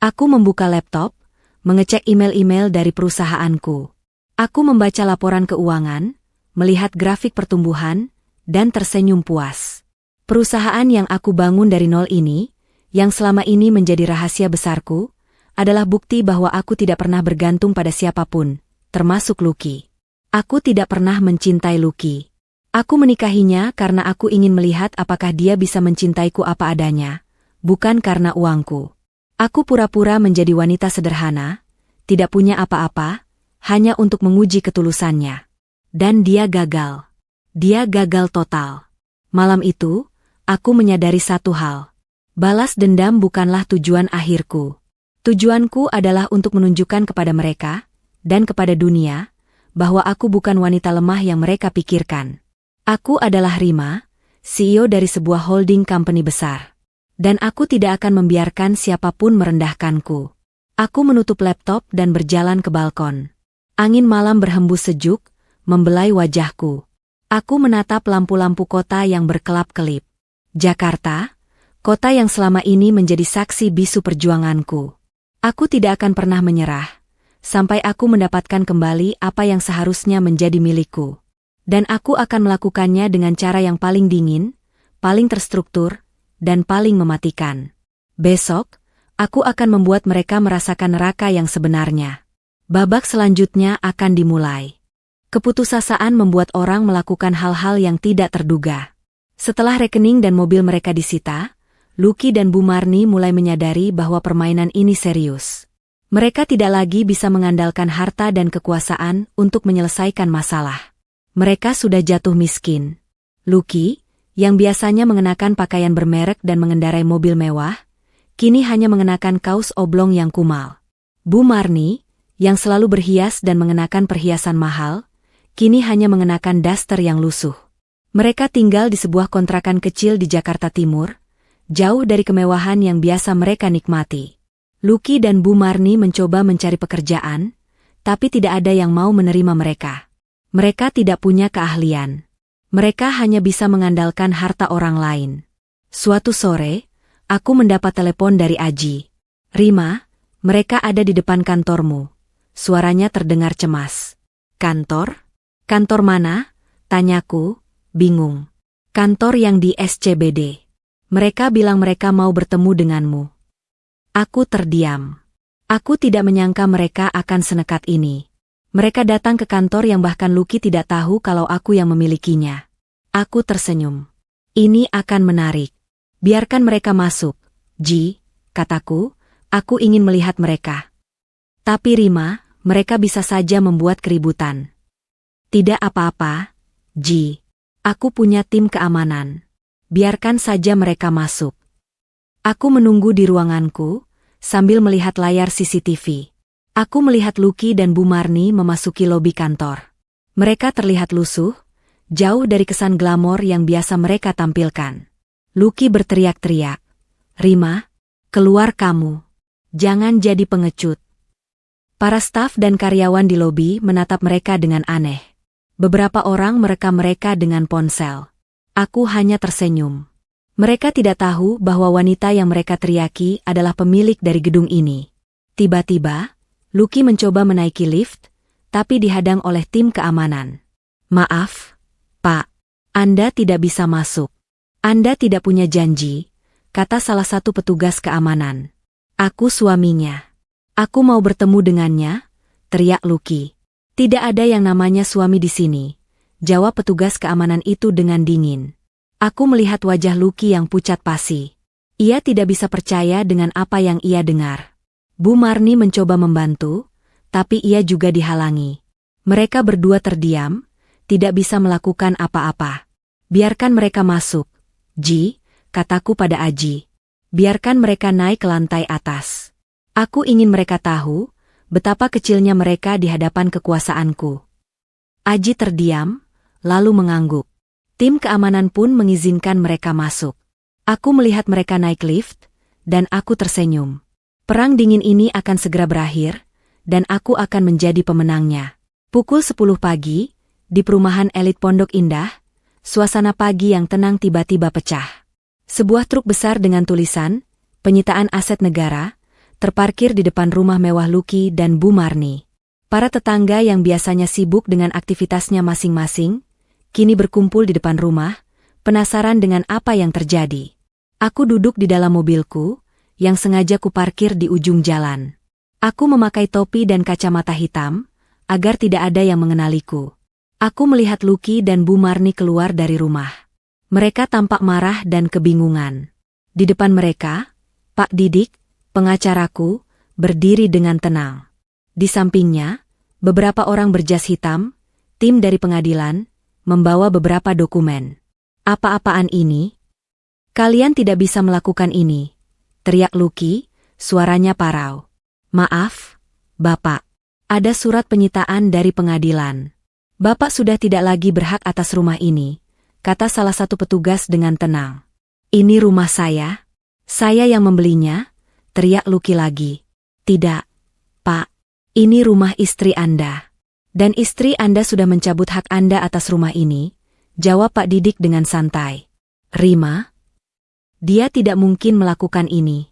Aku membuka laptop, mengecek email-email dari perusahaanku. Aku membaca laporan keuangan, melihat grafik pertumbuhan, dan tersenyum puas. Perusahaan yang aku bangun dari nol ini, yang selama ini menjadi rahasia besarku, adalah bukti bahwa aku tidak pernah bergantung pada siapapun, termasuk Lucky. Aku tidak pernah mencintai Lucky. Aku menikahinya karena aku ingin melihat apakah dia bisa mencintaiku apa adanya, bukan karena uangku. Aku pura-pura menjadi wanita sederhana, tidak punya apa-apa, hanya untuk menguji ketulusannya. Dan dia gagal. Dia gagal total. Malam itu, aku menyadari satu hal. Balas dendam bukanlah tujuan akhirku. Tujuanku adalah untuk menunjukkan kepada mereka, dan kepada dunia, bahwa aku bukan wanita lemah yang mereka pikirkan. Aku adalah Rima, CEO dari sebuah holding company besar. Dan aku tidak akan membiarkan siapapun merendahkanku. Aku menutup laptop dan berjalan ke balkon. Angin malam berhembus sejuk, membelai wajahku. Aku menatap lampu-lampu kota yang berkelap-kelip. Jakarta, kota yang selama ini menjadi saksi bisu perjuanganku. Aku tidak akan pernah menyerah, sampai aku mendapatkan kembali apa yang seharusnya menjadi milikku. Dan aku akan melakukannya dengan cara yang paling dingin, paling terstruktur, dan paling mematikan. Besok, aku akan membuat mereka merasakan neraka yang sebenarnya. Babak selanjutnya akan dimulai. Keputusasaan membuat orang melakukan hal-hal yang tidak terduga. Setelah rekening dan mobil mereka disita, Lucky dan Bu Marni mulai menyadari bahwa permainan ini serius. Mereka tidak lagi bisa mengandalkan harta dan kekuasaan untuk menyelesaikan masalah. Mereka sudah jatuh miskin. Lucky, yang biasanya mengenakan pakaian bermerek dan mengendarai mobil mewah, kini hanya mengenakan kaos oblong yang kumal. Bu Marni, yang selalu berhias dan mengenakan perhiasan mahal, kini hanya mengenakan daster yang lusuh. Mereka tinggal di sebuah kontrakan kecil di Jakarta Timur, jauh dari kemewahan yang biasa mereka nikmati. Lucky dan Bu Marni mencoba mencari pekerjaan, tapi tidak ada yang mau menerima mereka. Mereka tidak punya keahlian. Mereka hanya bisa mengandalkan harta orang lain. Suatu sore, aku mendapat telepon dari Aji. Rima, Mereka ada di depan kantormu. Suaranya terdengar cemas. Kantor? Kantor mana? Tanyaku, bingung. Kantor yang di SCBD. Mereka bilang mereka mau bertemu denganmu. Aku terdiam. Aku tidak menyangka mereka akan senekat ini. Mereka datang ke kantor yang bahkan Lucky tidak tahu kalau aku yang memilikinya. Aku tersenyum. Ini akan menarik. Biarkan mereka masuk. Ji, kataku, aku ingin melihat mereka. Tapi Rima, mereka bisa saja membuat keributan. Tidak apa-apa, Ji. Aku punya tim keamanan. Biarkan saja mereka masuk. Aku menunggu di ruanganku, sambil melihat layar CCTV. Aku melihat Lucky dan Bu Marni memasuki lobi kantor. Mereka terlihat lusuh, jauh dari kesan glamor yang biasa mereka tampilkan. Lucky berteriak-teriak. Rima, keluar kamu. Jangan jadi pengecut. Para staf dan karyawan di lobi menatap mereka dengan aneh. Beberapa orang merekam mereka dengan ponsel. Aku hanya tersenyum. Mereka tidak tahu bahwa wanita yang mereka teriaki adalah pemilik dari gedung ini. Tiba-tiba, Lucky mencoba menaiki lift, tapi dihadang oleh tim keamanan. Maaf, Pak. Anda tidak bisa masuk. Anda tidak punya janji, kata salah satu petugas keamanan. Aku suaminya. Aku mau bertemu dengannya, teriak Lucky. Tidak ada yang namanya suami di sini, jawab petugas keamanan itu dengan dingin. Aku melihat wajah Lucky yang pucat pasi. Ia tidak bisa percaya dengan apa yang ia dengar. Bu Marni mencoba membantu, tapi ia juga dihalangi. Mereka berdua terdiam, tidak bisa melakukan apa-apa. Biarkan mereka masuk. Ji, kataku pada Aji. Biarkan mereka naik ke lantai atas. Aku ingin mereka tahu betapa kecilnya mereka di hadapan kekuasaanku. Aji terdiam, lalu mengangguk. Tim keamanan pun mengizinkan mereka masuk. Aku melihat mereka naik lift, dan aku tersenyum. Perang dingin ini akan segera berakhir, dan aku akan menjadi pemenangnya. Pukul 10 pagi, di perumahan elit Pondok Indah, suasana pagi yang tenang tiba-tiba pecah. Sebuah truk besar dengan tulisan, penyitaan aset negara, terparkir di depan rumah mewah Lucky dan Bu Marni. Para tetangga yang biasanya sibuk dengan aktivitasnya masing-masing, kini berkumpul di depan rumah, penasaran dengan apa yang terjadi. Aku duduk di dalam mobilku, yang sengaja kuparkir di ujung jalan. Aku memakai topi dan kacamata hitam, agar tidak ada yang mengenaliku. Aku melihat Lucky dan Bu Marni keluar dari rumah. Mereka tampak marah dan kebingungan. Di depan mereka, Pak Didik, pengacaraku, berdiri dengan tenang. Di sampingnya, beberapa orang berjas hitam, tim dari pengadilan, membawa beberapa dokumen. Apa-apaan ini? Kalian tidak bisa melakukan ini, teriak Lucky, suaranya parau. Maaf, Bapak. Ada surat penyitaan dari pengadilan. Bapak sudah tidak lagi berhak atas rumah ini, kata salah satu petugas dengan tenang. Ini rumah saya yang membelinya, teriak Lucky lagi. Tidak, Pak. Ini rumah istri Anda. Dan istri Anda sudah mencabut hak Anda atas rumah ini, jawab Pak Didik dengan santai. Rima? Dia tidak mungkin melakukan ini.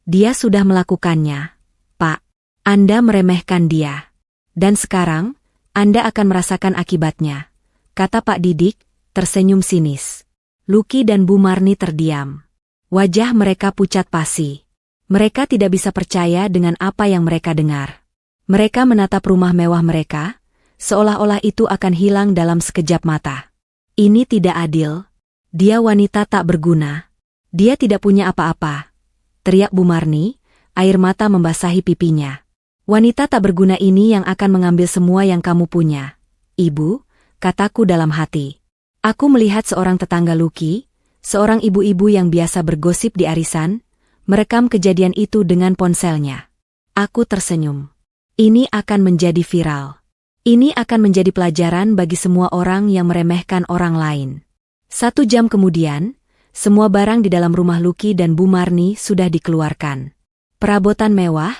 Dia sudah melakukannya, Pak. Anda meremehkan dia. Dan sekarang, Anda akan merasakan akibatnya, kata Pak Didik, tersenyum sinis. Lucky dan Bu Marni terdiam. Wajah mereka pucat pasi. Mereka tidak bisa percaya dengan apa yang mereka dengar. Mereka menatap rumah mewah mereka, seolah-olah itu akan hilang dalam sekejap mata. Ini tidak adil. Dia wanita tak berguna. Dia tidak punya apa-apa, teriak Bu Marni, air mata membasahi pipinya. Wanita tak berguna ini yang akan mengambil semua yang kamu punya. Ibu, kataku dalam hati. Aku melihat seorang tetangga Lucky, seorang ibu-ibu yang biasa bergosip di arisan, merekam kejadian itu dengan ponselnya. Aku tersenyum. Ini akan menjadi viral. Ini akan menjadi pelajaran bagi semua orang yang meremehkan orang lain. 1 jam kemudian, semua barang di dalam rumah Lucky dan Bu Marni sudah dikeluarkan. Perabotan mewah,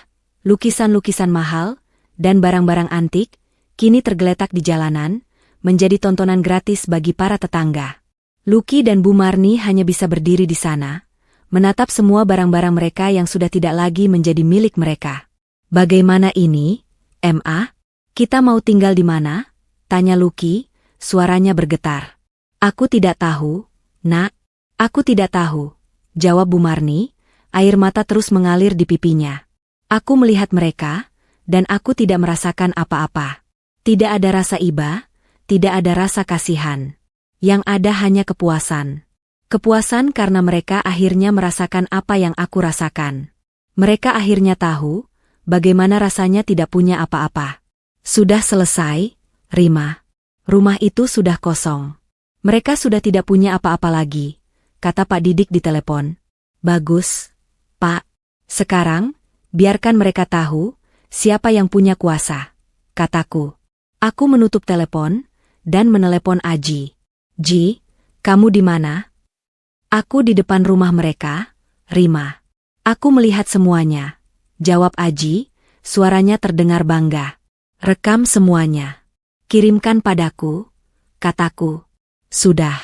lukisan-lukisan mahal, dan barang-barang antik, kini tergeletak di jalanan, menjadi tontonan gratis bagi para tetangga. Lucky dan Bu Marni hanya bisa berdiri di sana, menatap semua barang-barang mereka yang sudah tidak lagi menjadi milik mereka. Bagaimana ini, Ma? Kita mau tinggal di mana? Tanya Lucky, suaranya bergetar. Aku tidak tahu, Nak. Aku tidak tahu, jawab Bu Marni, air mata terus mengalir di pipinya. Aku melihat mereka, dan aku tidak merasakan apa-apa. Tidak ada rasa iba, tidak ada rasa kasihan. Yang ada hanya kepuasan. Kepuasan karena mereka akhirnya merasakan apa yang aku rasakan. Mereka akhirnya tahu bagaimana rasanya tidak punya apa-apa. Sudah selesai, Rima. Rumah itu sudah kosong. Mereka sudah tidak punya apa-apa lagi, kata Pak Didik di telepon. Bagus, Pak. Sekarang, biarkan mereka tahu siapa yang punya kuasa, kataku. Aku menutup telepon dan menelepon Aji. Ji, kamu di mana? Aku di depan rumah mereka, Rima. Aku melihat semuanya, jawab Aji, suaranya terdengar bangga. Rekam semuanya. Kirimkan padaku, kataku. Sudah.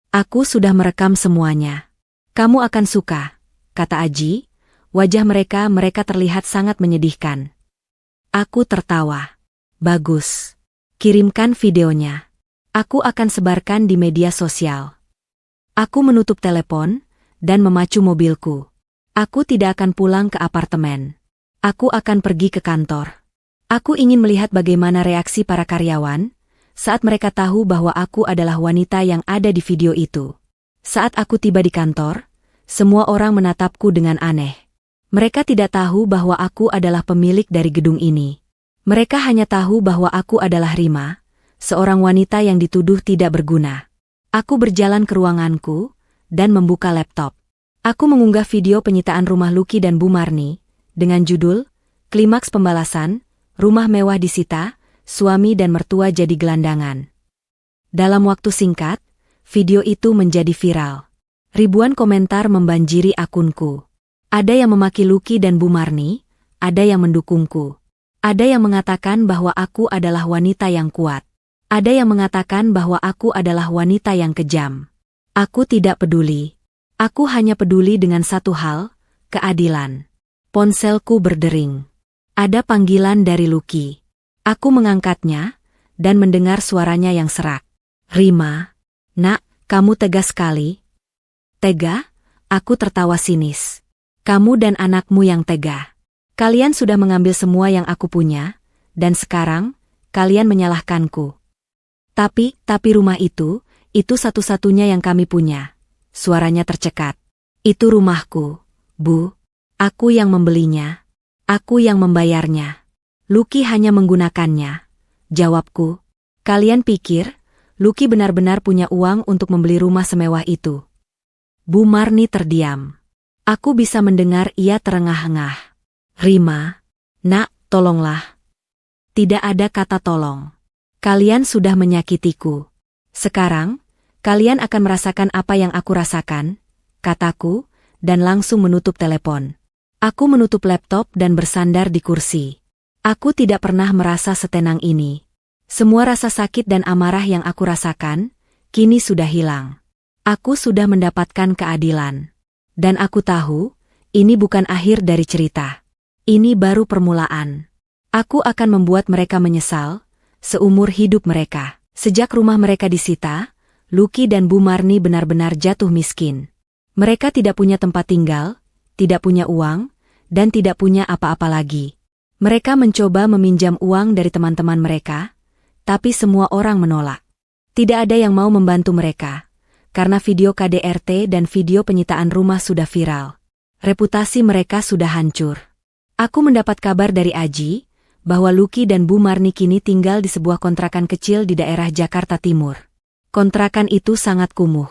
Aku sudah merekam semuanya. Kamu akan suka, kata Aji. Wajah mereka terlihat sangat menyedihkan. Aku tertawa. Bagus. Kirimkan videonya. Aku akan sebarkan di media sosial. Aku menutup telepon dan memacu mobilku. Aku tidak akan pulang ke apartemen. Aku akan pergi ke kantor. Aku ingin melihat bagaimana reaksi para karyawan saat mereka tahu bahwa aku adalah wanita yang ada di video itu. Saat aku tiba di kantor, semua orang menatapku dengan aneh. Mereka tidak tahu bahwa aku adalah pemilik dari gedung ini. Mereka hanya tahu bahwa aku adalah Rima, seorang wanita yang dituduh tidak berguna. Aku berjalan ke ruanganku dan membuka laptop. Aku mengunggah video penyitaan rumah Lucky dan Bu Marni dengan judul Klimaks Pembalasan, Rumah Mewah Disita, Suami dan Mertua Jadi Gelandangan. Dalam waktu singkat, video itu menjadi viral. Ribuan komentar membanjiri akunku. Ada yang memaki Lucky dan Bu Marni, ada yang mendukungku. Ada yang mengatakan bahwa aku adalah wanita yang kuat. Ada yang mengatakan bahwa aku adalah wanita yang kejam. Aku tidak peduli. Aku hanya peduli dengan satu hal, keadilan. Ponselku berdering. Ada panggilan dari Lucky. Aku mengangkatnya dan mendengar suaranya yang serak. Rima, Nak, kamu tegas sekali. Tega? Aku tertawa sinis. Kamu dan anakmu yang tega. Kalian sudah mengambil semua yang aku punya, dan sekarang, kalian menyalahkanku. Tapi rumah itu satu-satunya yang kami punya. Suaranya tercekat. Itu rumahku, Bu. Aku yang membelinya. Aku yang membayarnya. Lucky hanya menggunakannya. Jawabku. Kalian pikir, Lucky benar-benar punya uang untuk membeli rumah semewah itu? Bu Marni terdiam. Aku bisa mendengar ia terengah-engah. Rima, Nak, tolonglah. Tidak ada kata tolong. Kalian sudah menyakitiku. Sekarang, kalian akan merasakan apa yang aku rasakan, kataku, dan langsung menutup telepon. Aku menutup laptop dan bersandar di kursi. Aku tidak pernah merasa setenang ini. Semua rasa sakit dan amarah yang aku rasakan, kini sudah hilang. Aku sudah mendapatkan keadilan. Dan aku tahu, ini bukan akhir dari cerita. Ini baru permulaan. Aku akan membuat mereka menyesal seumur hidup mereka. Sejak rumah mereka disita, Lucky dan Bu Marni benar-benar jatuh miskin. Mereka tidak punya tempat tinggal, tidak punya uang, dan tidak punya apa-apa lagi. Mereka mencoba meminjam uang dari teman-teman mereka, tapi semua orang menolak. Tidak ada yang mau membantu mereka, karena video KDRT dan video penyitaan rumah sudah viral. Reputasi mereka sudah hancur. Aku mendapat kabar dari Aji, bahwa Lucky dan Bu Marni kini tinggal di sebuah kontrakan kecil di daerah Jakarta Timur. Kontrakan itu sangat kumuh.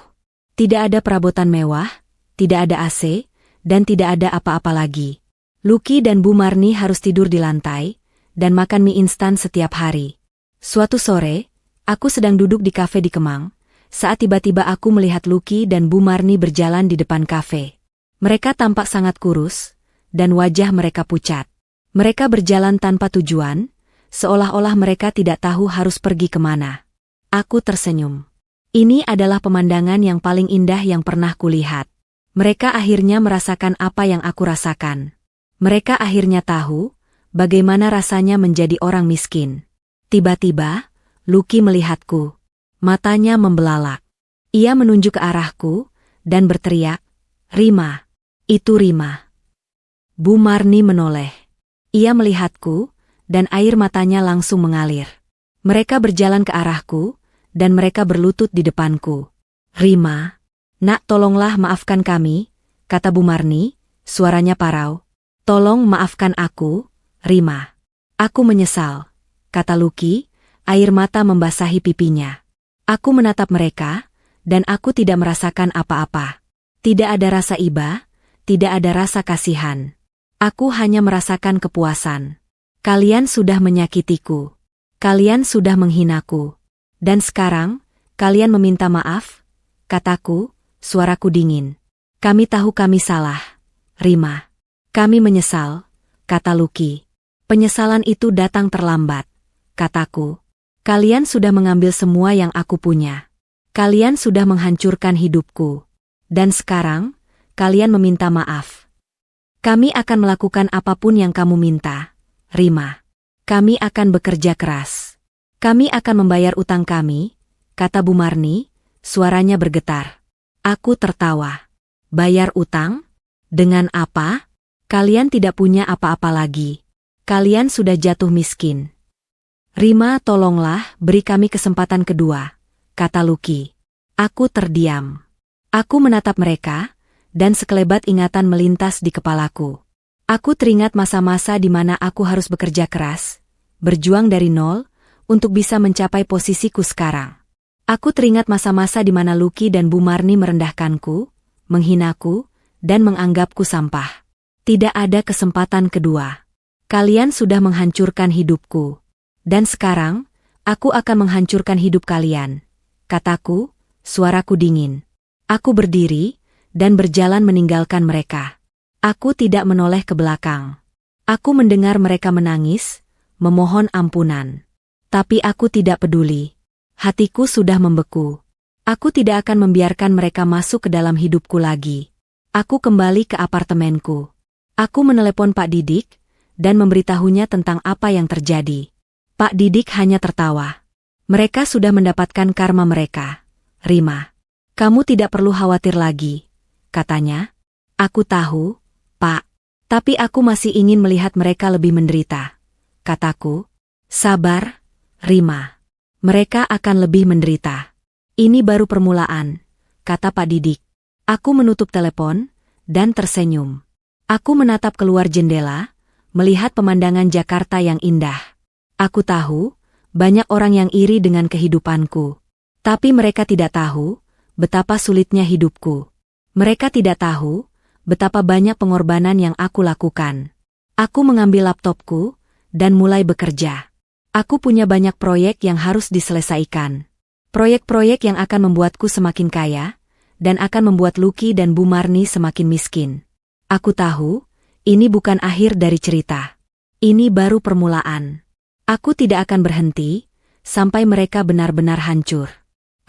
Tidak ada perabotan mewah, tidak ada AC, dan tidak ada apa-apa lagi. Lucky dan Bu Marni harus tidur di lantai, dan makan mie instan setiap hari. Suatu sore, aku sedang duduk di kafe di Kemang, saat tiba-tiba aku melihat Lucky dan Bu Marni berjalan di depan kafe. Mereka tampak sangat kurus, dan wajah mereka pucat. Mereka berjalan tanpa tujuan, seolah-olah mereka tidak tahu harus pergi kemana. Aku tersenyum. Ini adalah pemandangan yang paling indah yang pernah kulihat. Mereka akhirnya merasakan apa yang aku rasakan. Mereka akhirnya tahu bagaimana rasanya menjadi orang miskin. Tiba-tiba, Lucky melihatku. Matanya membelalak. Ia menunjuk ke arahku dan berteriak, "Rima, itu Rima." Bu Marni menoleh. Ia melihatku dan air matanya langsung mengalir. Mereka berjalan ke arahku dan mereka berlutut di depanku. "Rima, nak, tolonglah maafkan kami," kata Bu Marni, suaranya parau. "Tolong maafkan aku, Rima." "Aku menyesal," kata Lucky, air mata membasahi pipinya. Aku menatap mereka, dan aku tidak merasakan apa-apa. Tidak ada rasa iba, tidak ada rasa kasihan. Aku hanya merasakan kepuasan. Kalian sudah menyakitiku. Kalian sudah menghinaku. Dan sekarang, kalian meminta maaf? Kataku, suaraku dingin. "Kami tahu kami salah, Rima. Kami menyesal," kata Lucky. "Penyesalan itu datang terlambat," kataku. "Kalian sudah mengambil semua yang aku punya. Kalian sudah menghancurkan hidupku. Dan sekarang, kalian meminta maaf. Kami akan melakukan apapun yang kamu minta, Rima. Kami akan bekerja keras. Kami akan membayar utang kami," kata Bu Marni, suaranya bergetar. Aku tertawa. "Bayar utang? Dengan apa? Kalian tidak punya apa-apa lagi. Kalian sudah jatuh miskin." "Rima, tolonglah beri kami kesempatan kedua," kata Lucky. Aku terdiam. Aku menatap mereka, dan sekelebat ingatan melintas di kepalaku. Aku teringat masa-masa di mana aku harus bekerja keras, berjuang dari nol, untuk bisa mencapai posisiku sekarang. Aku teringat masa-masa di mana Lucky dan Bu Marni merendahkanku, menghinaku, dan menganggapku sampah. Tidak ada kesempatan kedua. Kalian sudah menghancurkan hidupku. Dan sekarang, aku akan menghancurkan hidup kalian, kataku, suaraku dingin. Aku berdiri, dan berjalan meninggalkan mereka. Aku tidak menoleh ke belakang. Aku mendengar mereka menangis, memohon ampunan. Tapi aku tidak peduli. Hatiku sudah membeku. Aku tidak akan membiarkan mereka masuk ke dalam hidupku lagi. Aku kembali ke apartemenku. Aku menelepon Pak Didik, dan memberitahunya tentang apa yang terjadi. Pak Didik hanya tertawa. "Mereka sudah mendapatkan karma mereka, Rima. Kamu tidak perlu khawatir lagi," katanya. "Aku tahu, Pak. Tapi aku masih ingin melihat mereka lebih menderita," kataku. "Sabar, Rima. Mereka akan lebih menderita. Ini baru permulaan," kata Pak Didik. Aku menutup telepon, dan tersenyum. Aku menatap keluar jendela, melihat pemandangan Jakarta yang indah. Aku tahu, banyak orang yang iri dengan kehidupanku. Tapi mereka tidak tahu, betapa sulitnya hidupku. Mereka tidak tahu, betapa banyak pengorbanan yang aku lakukan. Aku mengambil laptopku, dan mulai bekerja. Aku punya banyak proyek yang harus diselesaikan. Proyek-proyek yang akan membuatku semakin kaya, dan akan membuat Lucky dan Bu Marni semakin miskin. Aku tahu, ini bukan akhir dari cerita. Ini baru permulaan. Aku tidak akan berhenti, sampai mereka benar-benar hancur.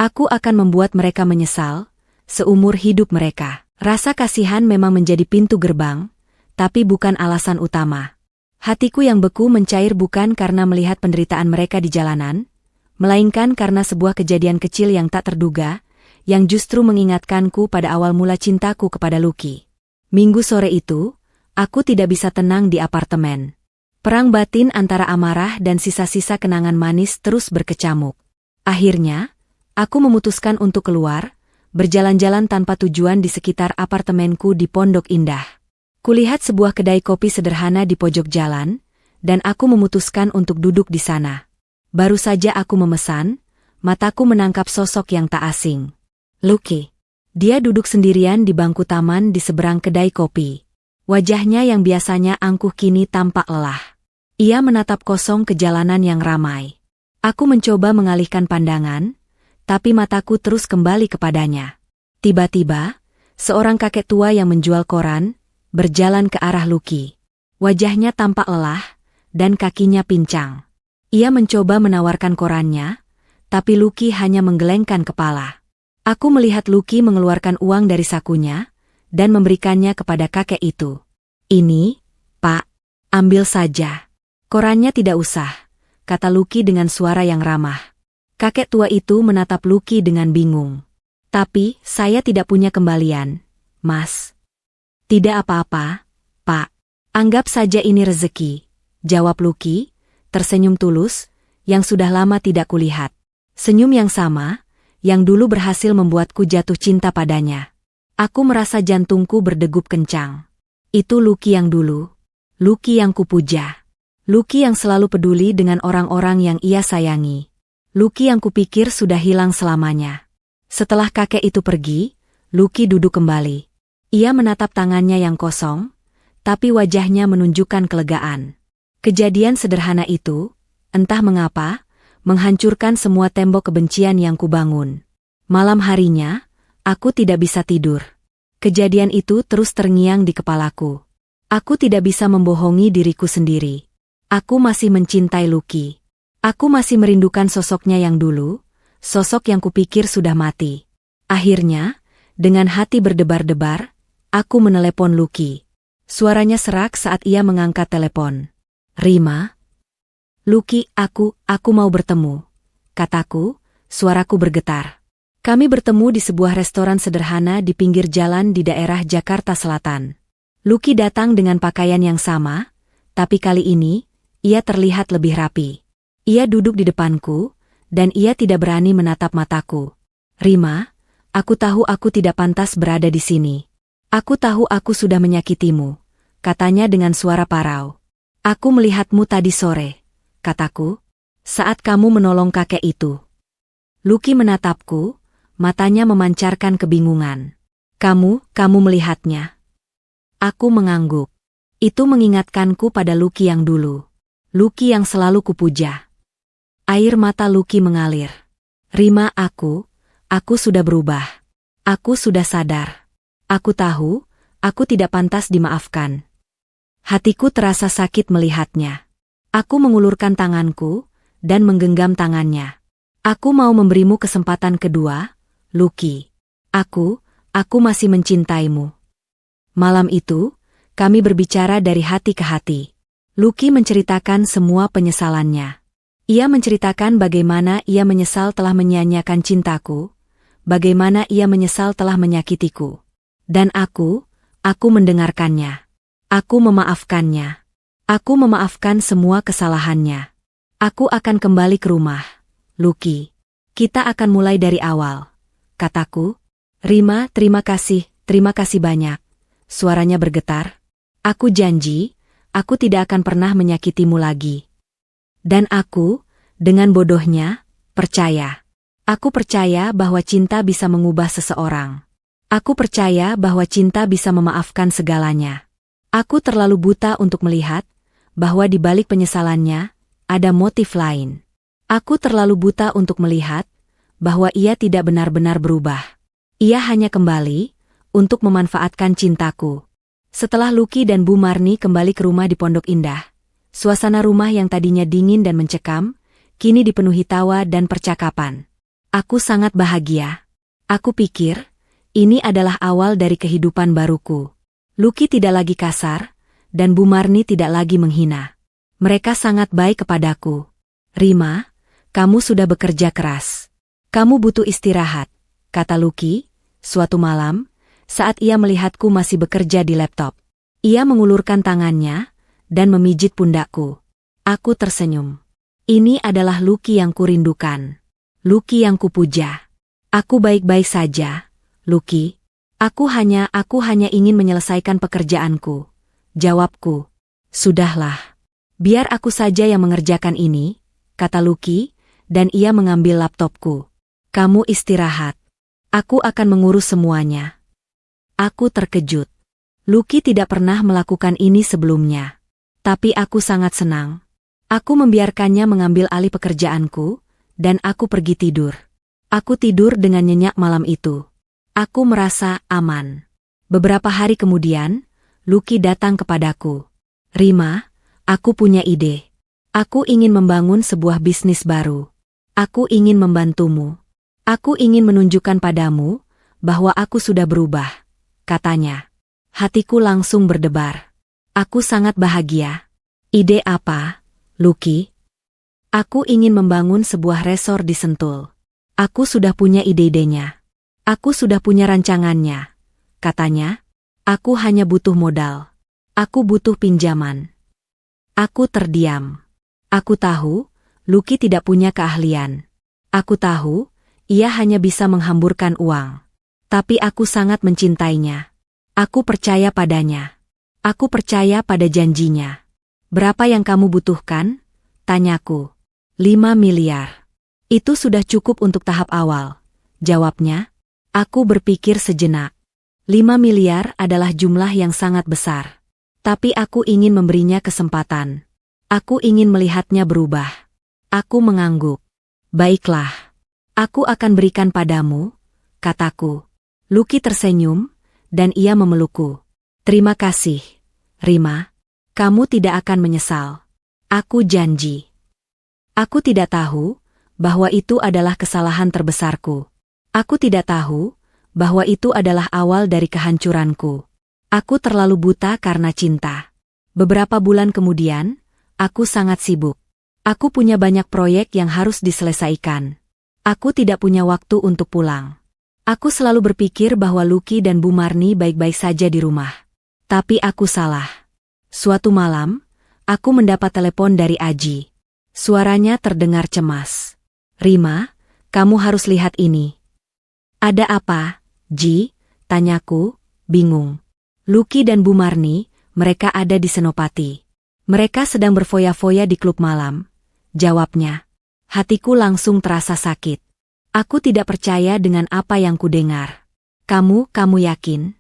Aku akan membuat mereka menyesal, seumur hidup mereka. Rasa kasihan memang menjadi pintu gerbang, tapi bukan alasan utama. Hatiku yang beku mencair bukan karena melihat penderitaan mereka di jalanan, melainkan karena sebuah kejadian kecil yang tak terduga, yang justru mengingatkanku pada awal mula cintaku kepada Lucky. Minggu sore itu, aku tidak bisa tenang di apartemen. Perang batin antara amarah dan sisa-sisa kenangan manis terus berkecamuk. Akhirnya, aku memutuskan untuk keluar, berjalan-jalan tanpa tujuan di sekitar apartemenku di Pondok Indah. Kulihat sebuah kedai kopi sederhana di pojok jalan, dan aku memutuskan untuk duduk di sana. Baru saja aku memesan, mataku menangkap sosok yang tak asing. Lucky. Dia duduk sendirian di bangku taman di seberang kedai kopi. Wajahnya yang biasanya angkuh kini tampak lelah. Ia menatap kosong ke jalanan yang ramai. Aku mencoba mengalihkan pandangan, tapi mataku terus kembali kepadanya. Tiba-tiba, seorang kakek tua yang menjual koran, berjalan ke arah Lucky. Wajahnya tampak lelah, dan kakinya pincang. Ia mencoba menawarkan korannya, tapi Lucky hanya menggelengkan kepala. Aku melihat Lucky mengeluarkan uang dari sakunya, dan memberikannya kepada kakek itu. Ini, Pak, ambil saja. Korannya tidak usah, kata Lucky dengan suara yang ramah. Kakek tua itu menatap Lucky dengan bingung. Tapi, saya tidak punya kembalian, Mas. Tidak apa-apa, Pak. Anggap saja ini rezeki, jawab Lucky, tersenyum tulus, yang sudah lama tidak kulihat. Senyum yang sama, yang dulu berhasil membuatku jatuh cinta padanya. Aku merasa jantungku berdegup kencang. Itu Lucky yang dulu. Lucky yang kupuja. Lucky yang selalu peduli dengan orang-orang yang ia sayangi. Lucky yang kupikir sudah hilang selamanya. Setelah kakek itu pergi, Lucky duduk kembali. Ia menatap tangannya yang kosong, tapi wajahnya menunjukkan kelegaan. Kejadian sederhana itu, entah mengapa, menghancurkan semua tembok kebencian yang kubangun. Malam harinya, aku tidak bisa tidur. Kejadian itu terus terngiang di kepalaku. Aku tidak bisa membohongi diriku sendiri. Aku masih mencintai Lucky. Aku masih merindukan sosoknya yang dulu, sosok yang kupikir sudah mati. Akhirnya, dengan hati berdebar-debar, aku menelepon Lucky. Suaranya serak saat ia mengangkat telepon. Rima? Lucky, aku mau bertemu, kataku, suaraku bergetar. Kami bertemu di sebuah restoran sederhana di pinggir jalan di daerah Jakarta Selatan. Lucky datang dengan pakaian yang sama, tapi kali ini, ia terlihat lebih rapi. Ia duduk di depanku, dan ia tidak berani menatap mataku. Rima, aku tahu aku tidak pantas berada di sini. Aku tahu aku sudah menyakitimu, katanya dengan suara parau. Aku melihatmu tadi sore, kataku, saat kamu menolong kakek itu. Lucky menatapku, matanya memancarkan kebingungan. Kamu melihatnya. Aku mengangguk. Itu mengingatkanku pada Lucky yang dulu. Lucky yang selalu kupuja. Air mata Lucky mengalir. Rima, aku sudah berubah. Aku sudah sadar. Aku tahu, aku tidak pantas dimaafkan. Hatiku terasa sakit melihatnya. Aku mengulurkan tanganku, dan menggenggam tangannya. Aku mau memberimu kesempatan kedua, Lucky. Aku masih mencintaimu. Malam itu, kami berbicara dari hati ke hati. Lucky menceritakan semua penyesalannya. Ia menceritakan bagaimana ia menyesal telah menyia-nyiakan cintaku, bagaimana ia menyesal telah menyakitiku. Dan aku mendengarkannya. Aku memaafkannya. Aku memaafkan semua kesalahannya. Aku akan kembali ke rumah, Lucky. Kita akan mulai dari awal, kataku. Rima, terima kasih banyak. Suaranya bergetar. Aku janji, aku tidak akan pernah menyakitimu lagi. Dan aku, dengan bodohnya, percaya. Aku percaya bahwa cinta bisa mengubah seseorang. Aku percaya bahwa cinta bisa memaafkan segalanya. Aku terlalu buta untuk melihat bahwa di balik penyesalannya ada motif lain. Aku terlalu buta untuk melihat bahwa ia tidak benar-benar berubah. Ia hanya kembali untuk memanfaatkan cintaku. Setelah Lucky dan Bu Marni kembali ke rumah di Pondok Indah, suasana rumah yang tadinya dingin dan mencekam, kini dipenuhi tawa dan percakapan. Aku sangat bahagia. Aku pikir, ini adalah awal dari kehidupan baruku. Lucky tidak lagi kasar, dan Bu Marni tidak lagi menghina. Mereka sangat baik kepadaku. Rima, kamu sudah bekerja keras. Kamu butuh istirahat, kata Lucky, suatu malam, saat ia melihatku masih bekerja di laptop. Ia mengulurkan tangannya, dan memijit pundakku. Aku tersenyum. Ini adalah Lucky yang kurindukan. Lucky yang kupuja. Aku baik-baik saja, Lucky. Aku hanya ingin menyelesaikan pekerjaanku. Jawabku. Sudahlah. Biar aku saja yang mengerjakan ini, kata Lucky, dan ia mengambil laptopku. Kamu istirahat. Aku akan mengurus semuanya. Aku terkejut. Lucky tidak pernah melakukan ini sebelumnya. Tapi aku sangat senang. Aku membiarkannya mengambil alih pekerjaanku, dan aku pergi tidur. Aku tidur dengan nyenyak malam itu. Aku merasa aman. Beberapa hari kemudian, Lucky datang kepadaku. Rima, aku punya ide. Aku ingin membangun sebuah bisnis baru. Aku ingin membantumu. Aku ingin menunjukkan padamu bahwa aku sudah berubah. katanya. Hatiku langsung berdebar. Aku sangat bahagia. Ide apa, Lucky? Aku ingin membangun sebuah resor di Sentul. Aku sudah punya ide-idenya. Aku sudah punya rancangannya, katanya. Aku hanya butuh modal. Aku butuh pinjaman. Aku terdiam. Aku tahu, Lucky tidak punya keahlian. Aku tahu, ia hanya bisa menghamburkan uang. Tapi aku sangat mencintainya. Aku percaya padanya. Aku percaya pada janjinya. Berapa yang kamu butuhkan? Tanyaku. 5 miliar. Itu sudah cukup untuk tahap awal. Jawabnya. Aku berpikir sejenak. 5 miliar adalah jumlah yang sangat besar. Tapi aku ingin memberinya kesempatan. Aku ingin melihatnya berubah. Aku mengangguk. Baiklah. Aku akan berikan padamu, kataku. Lucky tersenyum, dan ia memelukku. Terima kasih, Rima. Kamu tidak akan menyesal. Aku janji. Aku tidak tahu bahwa itu adalah kesalahan terbesarku. Aku tidak tahu bahwa itu adalah awal dari kehancuranku. Aku terlalu buta karena cinta. Beberapa bulan kemudian, aku sangat sibuk. Aku punya banyak proyek yang harus diselesaikan. Aku tidak punya waktu untuk pulang. Aku selalu berpikir bahwa Lucky dan Bu Marni baik-baik saja di rumah. Tapi aku salah. Suatu malam, aku mendapat telepon dari Aji. Suaranya terdengar cemas. Rima, kamu harus lihat ini. Ada apa, Ji? Tanyaku, bingung. Lucky dan Bu Marni, mereka ada di Senopati. Mereka sedang berfoya-foya di klub malam. Jawabnya. Hatiku langsung terasa sakit. Aku tidak percaya dengan apa yang kudengar. Kamu yakin?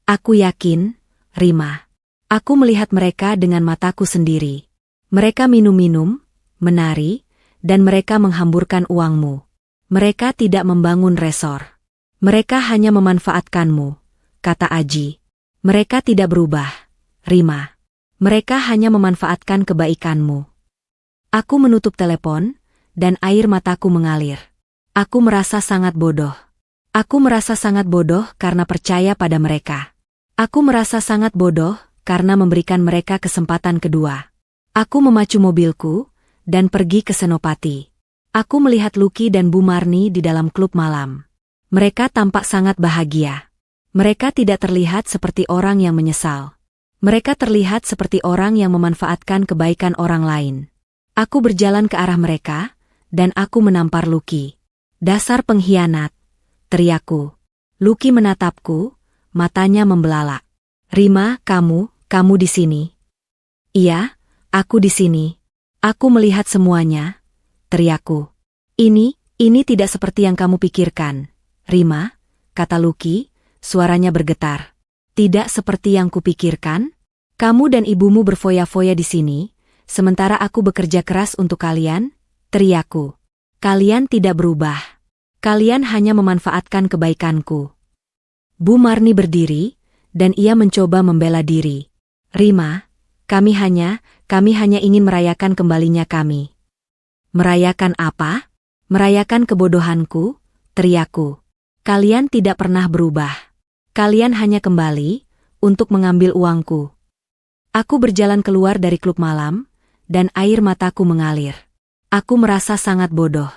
Aku yakin, Rima. Aku melihat mereka dengan mataku sendiri. Mereka minum-minum, menari, dan mereka menghamburkan uangmu. Mereka tidak membangun resor. Mereka hanya memanfaatkanmu, kata Aji. Mereka tidak berubah, Rima. Mereka hanya memanfaatkan kebaikanmu. Aku menutup telepon, dan air mataku mengalir. Aku merasa sangat bodoh. Aku merasa sangat bodoh karena percaya pada mereka. Aku merasa sangat bodoh karena memberikan mereka kesempatan kedua. Aku memacu mobilku, dan pergi ke Senopati. Aku melihat Lucky dan Bu Marni di dalam klub malam. Mereka tampak sangat bahagia. Mereka tidak terlihat seperti orang yang menyesal. Mereka terlihat seperti orang yang memanfaatkan kebaikan orang lain. Aku berjalan ke arah mereka, dan aku menampar Lucky. Dasar pengkhianat, teriakku. Lucky menatapku, matanya membelalak. Rima, kamu di sini. Iya, aku di sini. Aku melihat semuanya, teriakku. Ini tidak seperti yang kamu pikirkan, Rima, kata Lucky. Suaranya bergetar. Tidak seperti yang kupikirkan? Kamu dan ibumu berfoya-foya di sini, sementara aku bekerja keras untuk kalian, teriakku. Kalian tidak berubah. Kalian hanya memanfaatkan kebaikanku. Bu Marni berdiri, dan ia mencoba membela diri. Rima, kami hanya ingin merayakan kembalinya kami. Merayakan apa? Merayakan kebodohanku, teriakku. Kalian tidak pernah berubah. Kalian hanya kembali untuk mengambil uangku. Aku berjalan keluar dari klub malam, dan air mataku mengalir. Aku merasa sangat bodoh.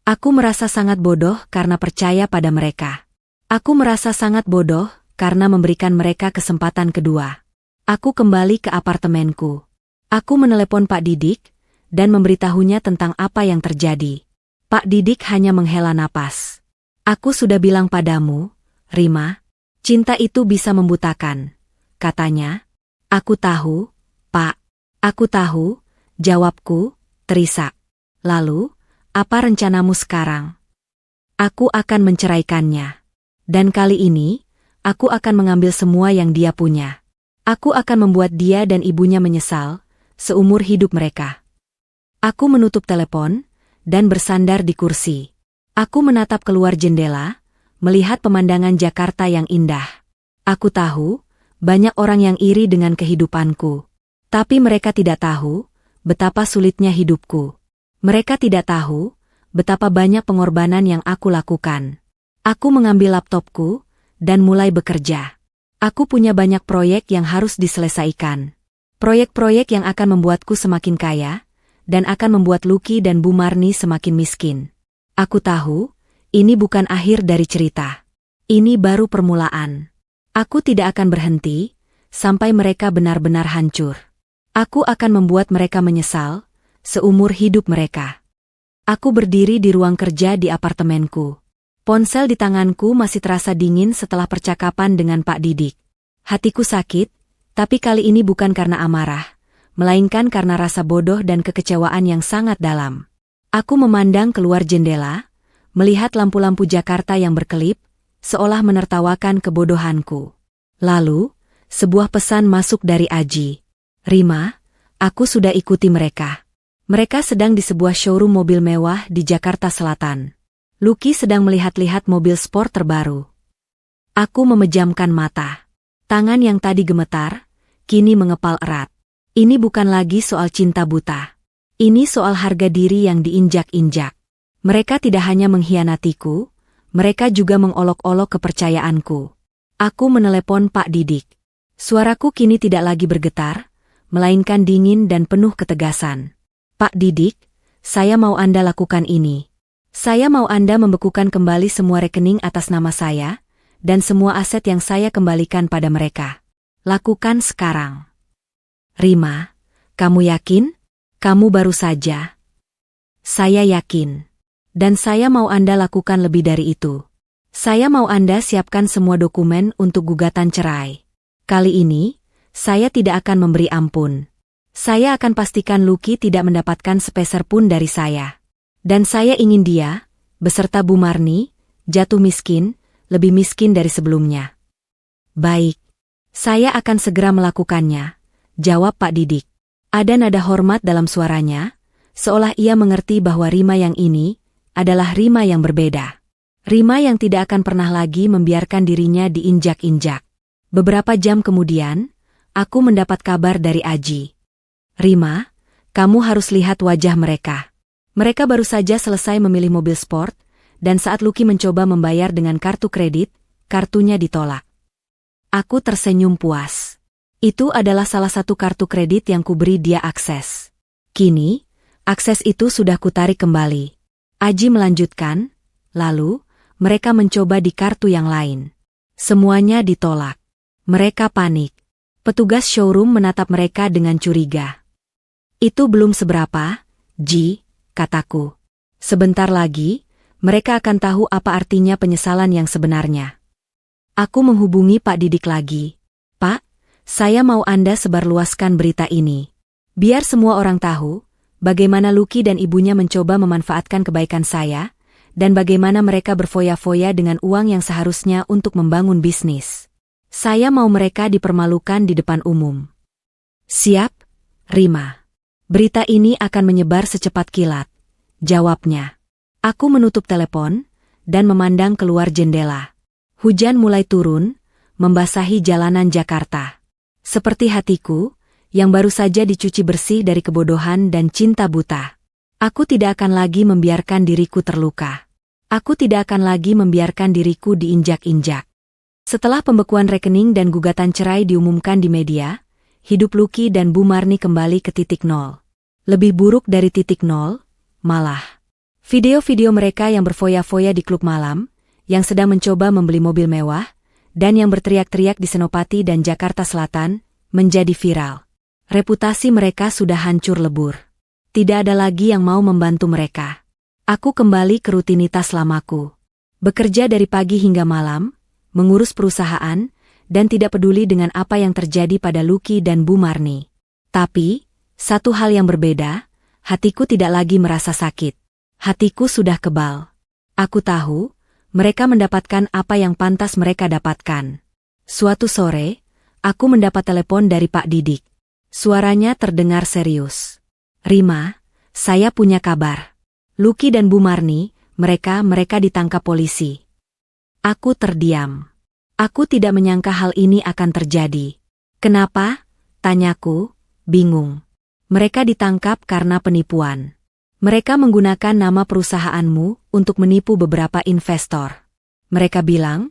Aku merasa sangat bodoh karena percaya pada mereka. Aku merasa sangat bodoh karena memberikan mereka kesempatan kedua. Aku kembali ke apartemenku. Aku menelepon Pak Didik, dan memberitahunya tentang apa yang terjadi. Pak Didik hanya menghela napas. Aku sudah bilang padamu, Rima, cinta itu bisa membutakan, katanya. Aku tahu, Pak. Aku tahu, jawabku, terisak. Lalu, apa rencanamu sekarang? Aku akan menceraikannya. Dan kali ini, aku akan mengambil semua yang dia punya. Aku akan membuat dia dan ibunya menyesal, seumur hidup mereka. Aku menutup telepon, dan bersandar di kursi. Aku menatap keluar jendela, melihat pemandangan Jakarta yang indah. Aku tahu, banyak orang yang iri dengan kehidupanku. Tapi mereka tidak tahu, betapa sulitnya hidupku. Mereka tidak tahu, betapa banyak pengorbanan yang aku lakukan. Aku mengambil laptopku, dan mulai bekerja. Aku punya banyak proyek yang harus diselesaikan. Proyek-proyek yang akan membuatku semakin kaya, dan akan membuat Lucky dan Bu Marni semakin miskin. Aku tahu, ini bukan akhir dari cerita. Ini baru permulaan. Aku tidak akan berhenti, sampai mereka benar-benar hancur. Aku akan membuat mereka menyesal, seumur hidup mereka. Aku berdiri di ruang kerja di apartemenku. Ponsel di tanganku masih terasa dingin setelah percakapan dengan Pak Didik. Hatiku sakit, tapi kali ini bukan karena amarah, melainkan karena rasa bodoh dan kekecewaan yang sangat dalam. Aku memandang keluar jendela, melihat lampu-lampu Jakarta yang berkelip, seolah menertawakan kebodohanku. Lalu, sebuah pesan masuk dari Aji. Rima, aku sudah ikuti mereka. Mereka sedang di sebuah showroom mobil mewah di Jakarta Selatan. Lucky sedang melihat-lihat mobil sport terbaru. Aku memejamkan mata. Tangan yang tadi gemetar, kini mengepal erat. Ini bukan lagi soal cinta buta. Ini soal harga diri yang diinjak-injak. Mereka tidak hanya mengkhianatiku, mereka juga mengolok-olok kepercayaanku. Aku menelepon Pak Didik. Suaraku kini tidak lagi bergetar, melainkan dingin dan penuh ketegasan. Pak Didik, saya mau Anda lakukan ini. Saya mau Anda membekukan kembali semua rekening atas nama saya, dan semua aset yang saya kembalikan pada mereka. Lakukan sekarang. Rima, kamu yakin? Kamu baru saja. Saya yakin. Dan saya mau Anda lakukan lebih dari itu. Saya mau Anda siapkan semua dokumen untuk gugatan cerai. Kali ini, saya tidak akan memberi ampun. Saya akan pastikan Lucky tidak mendapatkan sepeser pun dari saya. Dan saya ingin dia, beserta Bu Marni, jatuh miskin, lebih miskin dari sebelumnya. Baik. Saya akan segera melakukannya, jawab Pak Didik. Ada nada hormat dalam suaranya, seolah ia mengerti bahwa Rima yang ini adalah Rima yang berbeda. Rima yang tidak akan pernah lagi membiarkan dirinya diinjak-injak. Beberapa jam kemudian, aku mendapat kabar dari Aji. Rima, kamu harus lihat wajah mereka. Mereka baru saja selesai memilih mobil sport, dan saat Lucky mencoba membayar dengan kartu kredit, kartunya ditolak. Aku tersenyum puas. Itu adalah salah satu kartu kredit yang kuberi dia akses. Kini, akses itu sudah kutarik kembali. Aji melanjutkan, lalu, mereka mencoba di kartu yang lain. Semuanya ditolak. Mereka panik. Petugas showroom menatap mereka dengan curiga. Itu belum seberapa, Ji, kataku. Sebentar lagi, mereka akan tahu apa artinya penyesalan yang sebenarnya. Aku menghubungi Pak Didik lagi. Pak, saya mau Anda sebarluaskan berita ini. Biar semua orang tahu, bagaimana Lucky dan ibunya mencoba memanfaatkan kebaikan saya, dan bagaimana mereka berfoya-foya dengan uang yang seharusnya untuk membangun bisnis. Saya mau mereka dipermalukan di depan umum. Siap, Rima. Berita ini akan menyebar secepat kilat, jawabnya. Aku menutup telepon, dan memandang keluar jendela. Hujan mulai turun, membasahi jalanan Jakarta. Seperti hatiku, yang baru saja dicuci bersih dari kebodohan dan cinta buta. Aku tidak akan lagi membiarkan diriku terluka. Aku tidak akan lagi membiarkan diriku diinjak-injak. Setelah pembekuan rekening dan gugatan cerai diumumkan di media, hidup Lucky dan Bu Marni kembali ke titik nol. Lebih buruk dari titik nol, malah. Video-video mereka yang berfoya-foya di klub malam, yang sedang mencoba membeli mobil mewah, dan yang berteriak-teriak di Senopati dan Jakarta Selatan, menjadi viral. Reputasi mereka sudah hancur lebur. Tidak ada lagi yang mau membantu mereka. Aku kembali ke rutinitas lamaku. Bekerja dari pagi hingga malam, mengurus perusahaan, dan tidak peduli dengan apa yang terjadi pada Lucky dan Bu Marni. Tapi, satu hal yang berbeda, hatiku tidak lagi merasa sakit. Hatiku sudah kebal. Aku tahu, mereka mendapatkan apa yang pantas mereka dapatkan. Suatu sore, aku mendapat telepon dari Pak Didik. Suaranya terdengar serius. Rima, saya punya kabar. Lucky dan Bu Marni, mereka ditangkap polisi. Aku terdiam. Aku tidak menyangka hal ini akan terjadi. Kenapa? Tanyaku, bingung. Mereka ditangkap karena penipuan. Mereka menggunakan nama perusahaanmu untuk menipu beberapa investor. Mereka bilang,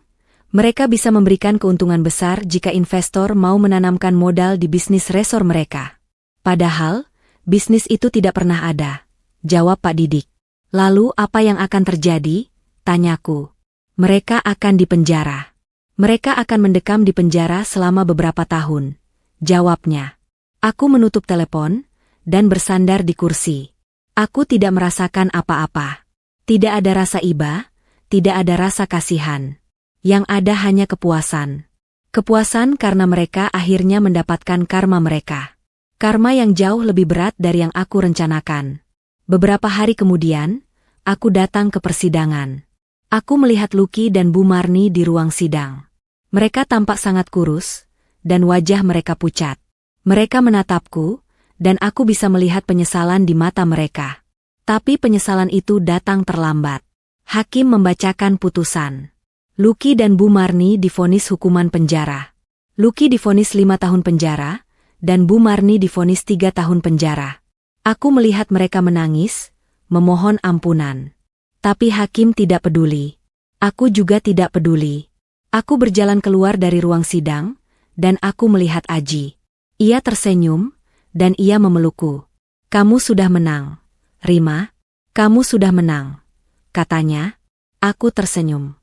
Mereka bisa memberikan keuntungan besar jika investor mau menanamkan modal di bisnis resor mereka. Padahal, bisnis itu tidak pernah ada, jawab Pak Didik. Lalu apa yang akan terjadi? Tanyaku. Mereka akan dipenjara. Mereka akan mendekam di penjara selama beberapa tahun, jawabnya. Aku menutup telepon dan bersandar di kursi. Aku tidak merasakan apa-apa. Tidak ada rasa iba, tidak ada rasa kasihan. Yang ada hanya kepuasan. Kepuasan karena mereka akhirnya mendapatkan karma mereka. Karma yang jauh lebih berat dari yang aku rencanakan. Beberapa hari kemudian, aku datang ke persidangan. Aku melihat Lucky dan Bu Marni di ruang sidang. Mereka tampak sangat kurus, dan wajah mereka pucat. Mereka menatapku, dan aku bisa melihat penyesalan di mata mereka. Tapi penyesalan itu datang terlambat. Hakim membacakan putusan. Lucky dan Bu Marni divonis hukuman penjara. Lucky divonis 5 tahun penjara, dan Bu Marni divonis 3 tahun penjara. Aku melihat mereka menangis, memohon ampunan. Tapi hakim tidak peduli. Aku juga tidak peduli. Aku berjalan keluar dari ruang sidang, dan aku melihat Aji. Ia tersenyum, dan ia memelukku. Kamu sudah menang, Rima. Kamu sudah menang, katanya. Aku tersenyum.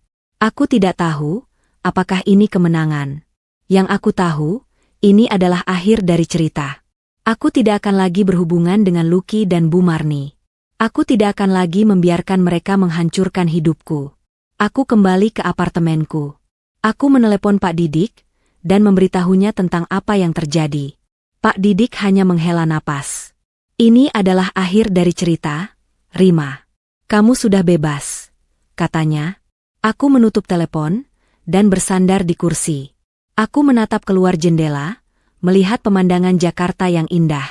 Aku tidak tahu, apakah ini kemenangan. Yang aku tahu, ini adalah akhir dari cerita. Aku tidak akan lagi berhubungan dengan Lucky dan Bu Marni. Aku tidak akan lagi membiarkan mereka menghancurkan hidupku. Aku kembali ke apartemenku. Aku menelepon Pak Didik, dan memberitahunya tentang apa yang terjadi. Pak Didik hanya menghela napas. Ini adalah akhir dari cerita, Rima. Kamu sudah bebas, katanya. Aku menutup telepon, dan bersandar di kursi. Aku menatap keluar jendela, melihat pemandangan Jakarta yang indah.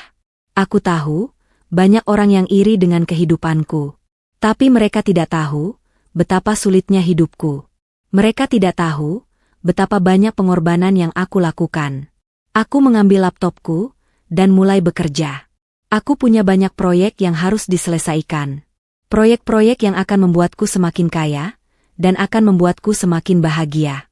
Aku tahu, banyak orang yang iri dengan kehidupanku. Tapi mereka tidak tahu, betapa sulitnya hidupku. Mereka tidak tahu, betapa banyak pengorbanan yang aku lakukan. Aku mengambil laptopku, dan mulai bekerja. Aku punya banyak proyek yang harus diselesaikan. Proyek-proyek yang akan membuatku semakin kaya, dan akan membuatku semakin bahagia.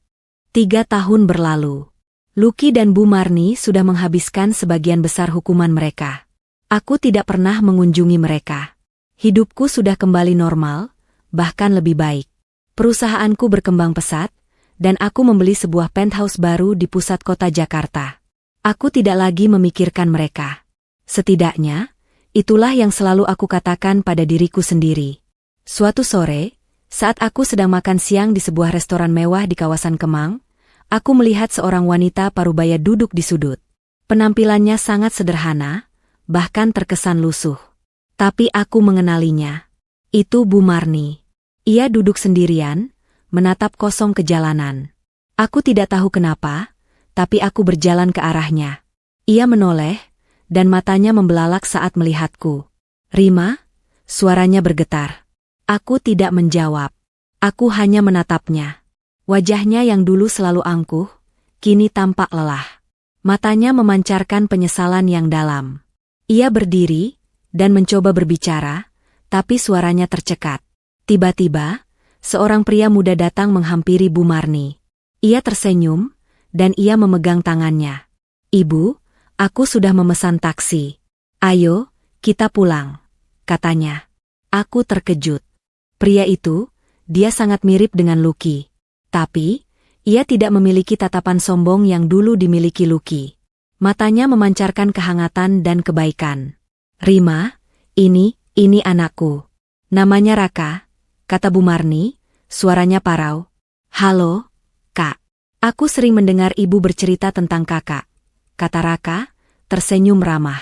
3 tahun berlalu. Lucky dan Bu Marni sudah menghabiskan sebagian besar hukuman mereka. Aku tidak pernah mengunjungi mereka. Hidupku sudah kembali normal, bahkan lebih baik. Perusahaanku berkembang pesat, dan aku membeli sebuah penthouse baru di pusat kota Jakarta. Aku tidak lagi memikirkan mereka. Setidaknya, itulah yang selalu aku katakan pada diriku sendiri. Suatu sore, saat aku sedang makan siang di sebuah restoran mewah di kawasan Kemang, aku melihat seorang wanita parubaya duduk di sudut. Penampilannya sangat sederhana, bahkan terkesan lusuh. Tapi aku mengenalinya. Itu Bu Marni. Ia duduk sendirian, menatap kosong ke jalanan. Aku tidak tahu kenapa, tapi aku berjalan ke arahnya. Ia menoleh, dan matanya membelalak saat melihatku. Rima, suaranya bergetar. Aku tidak menjawab. Aku hanya menatapnya. Wajahnya yang dulu selalu angkuh, kini tampak lelah. Matanya memancarkan penyesalan yang dalam. Ia berdiri, dan mencoba berbicara, tapi suaranya tercekat. Tiba-tiba, seorang pria muda datang menghampiri Bu Marni. Ia tersenyum, dan ia memegang tangannya. Ibu, aku sudah memesan taksi. Ayo, kita pulang, katanya. Aku terkejut. Pria itu, dia sangat mirip dengan Lucky. Tapi, ia tidak memiliki tatapan sombong yang dulu dimiliki Lucky. Matanya memancarkan kehangatan dan kebaikan. Rima, ini anakku. Namanya Raka, kata Bu Marni, suaranya parau. Halo, Kak. Aku sering mendengar ibu bercerita tentang kakak, kata Raka, tersenyum ramah.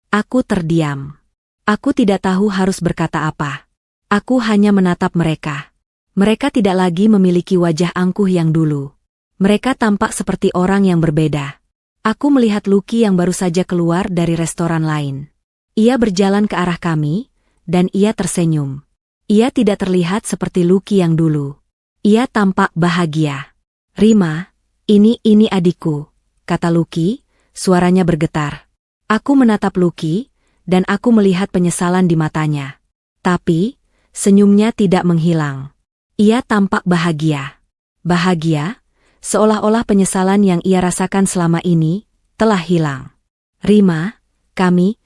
Aku terdiam. Aku tidak tahu harus berkata apa. Aku hanya menatap mereka. Mereka tidak lagi memiliki wajah angkuh yang dulu. Mereka tampak seperti orang yang berbeda. Aku melihat Lucky yang baru saja keluar dari restoran lain. Ia berjalan ke arah kami, dan ia tersenyum. Ia tidak terlihat seperti Lucky yang dulu. Ia tampak bahagia. Rima, ini adikku, kata Lucky, suaranya bergetar. Aku menatap Lucky, dan aku melihat penyesalan di matanya. Tapi, senyumnya tidak menghilang. Ia tampak bahagia. Bahagia, seolah-olah penyesalan yang ia rasakan selama ini telah hilang. Rima, kami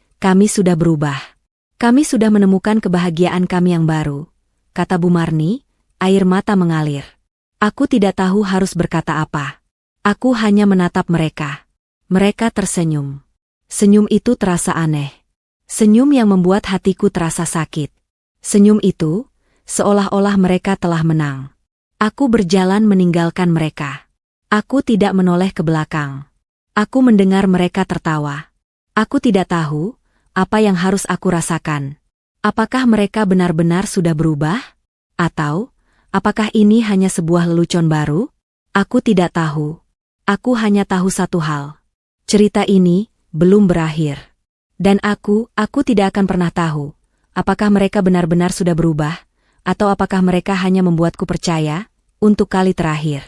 sudah berubah. Kami sudah menemukan kebahagiaan kami yang baru, kata Bu Marni, air mata mengalir. Aku tidak tahu harus berkata apa. Aku hanya menatap mereka. Mereka tersenyum. Senyum itu terasa aneh. Senyum yang membuat hatiku terasa sakit. Senyum itu, seolah-olah mereka telah menang. Aku berjalan meninggalkan mereka. Aku tidak menoleh ke belakang. Aku mendengar mereka tertawa. Aku tidak tahu apa yang harus aku rasakan. Apakah mereka benar-benar sudah berubah? Atau, apakah ini hanya sebuah lelucon baru? Aku tidak tahu. Aku hanya tahu satu hal. Cerita ini belum berakhir. Dan aku tidak akan pernah tahu, apakah mereka benar-benar sudah berubah, atau apakah mereka hanya membuatku percaya untuk kali terakhir.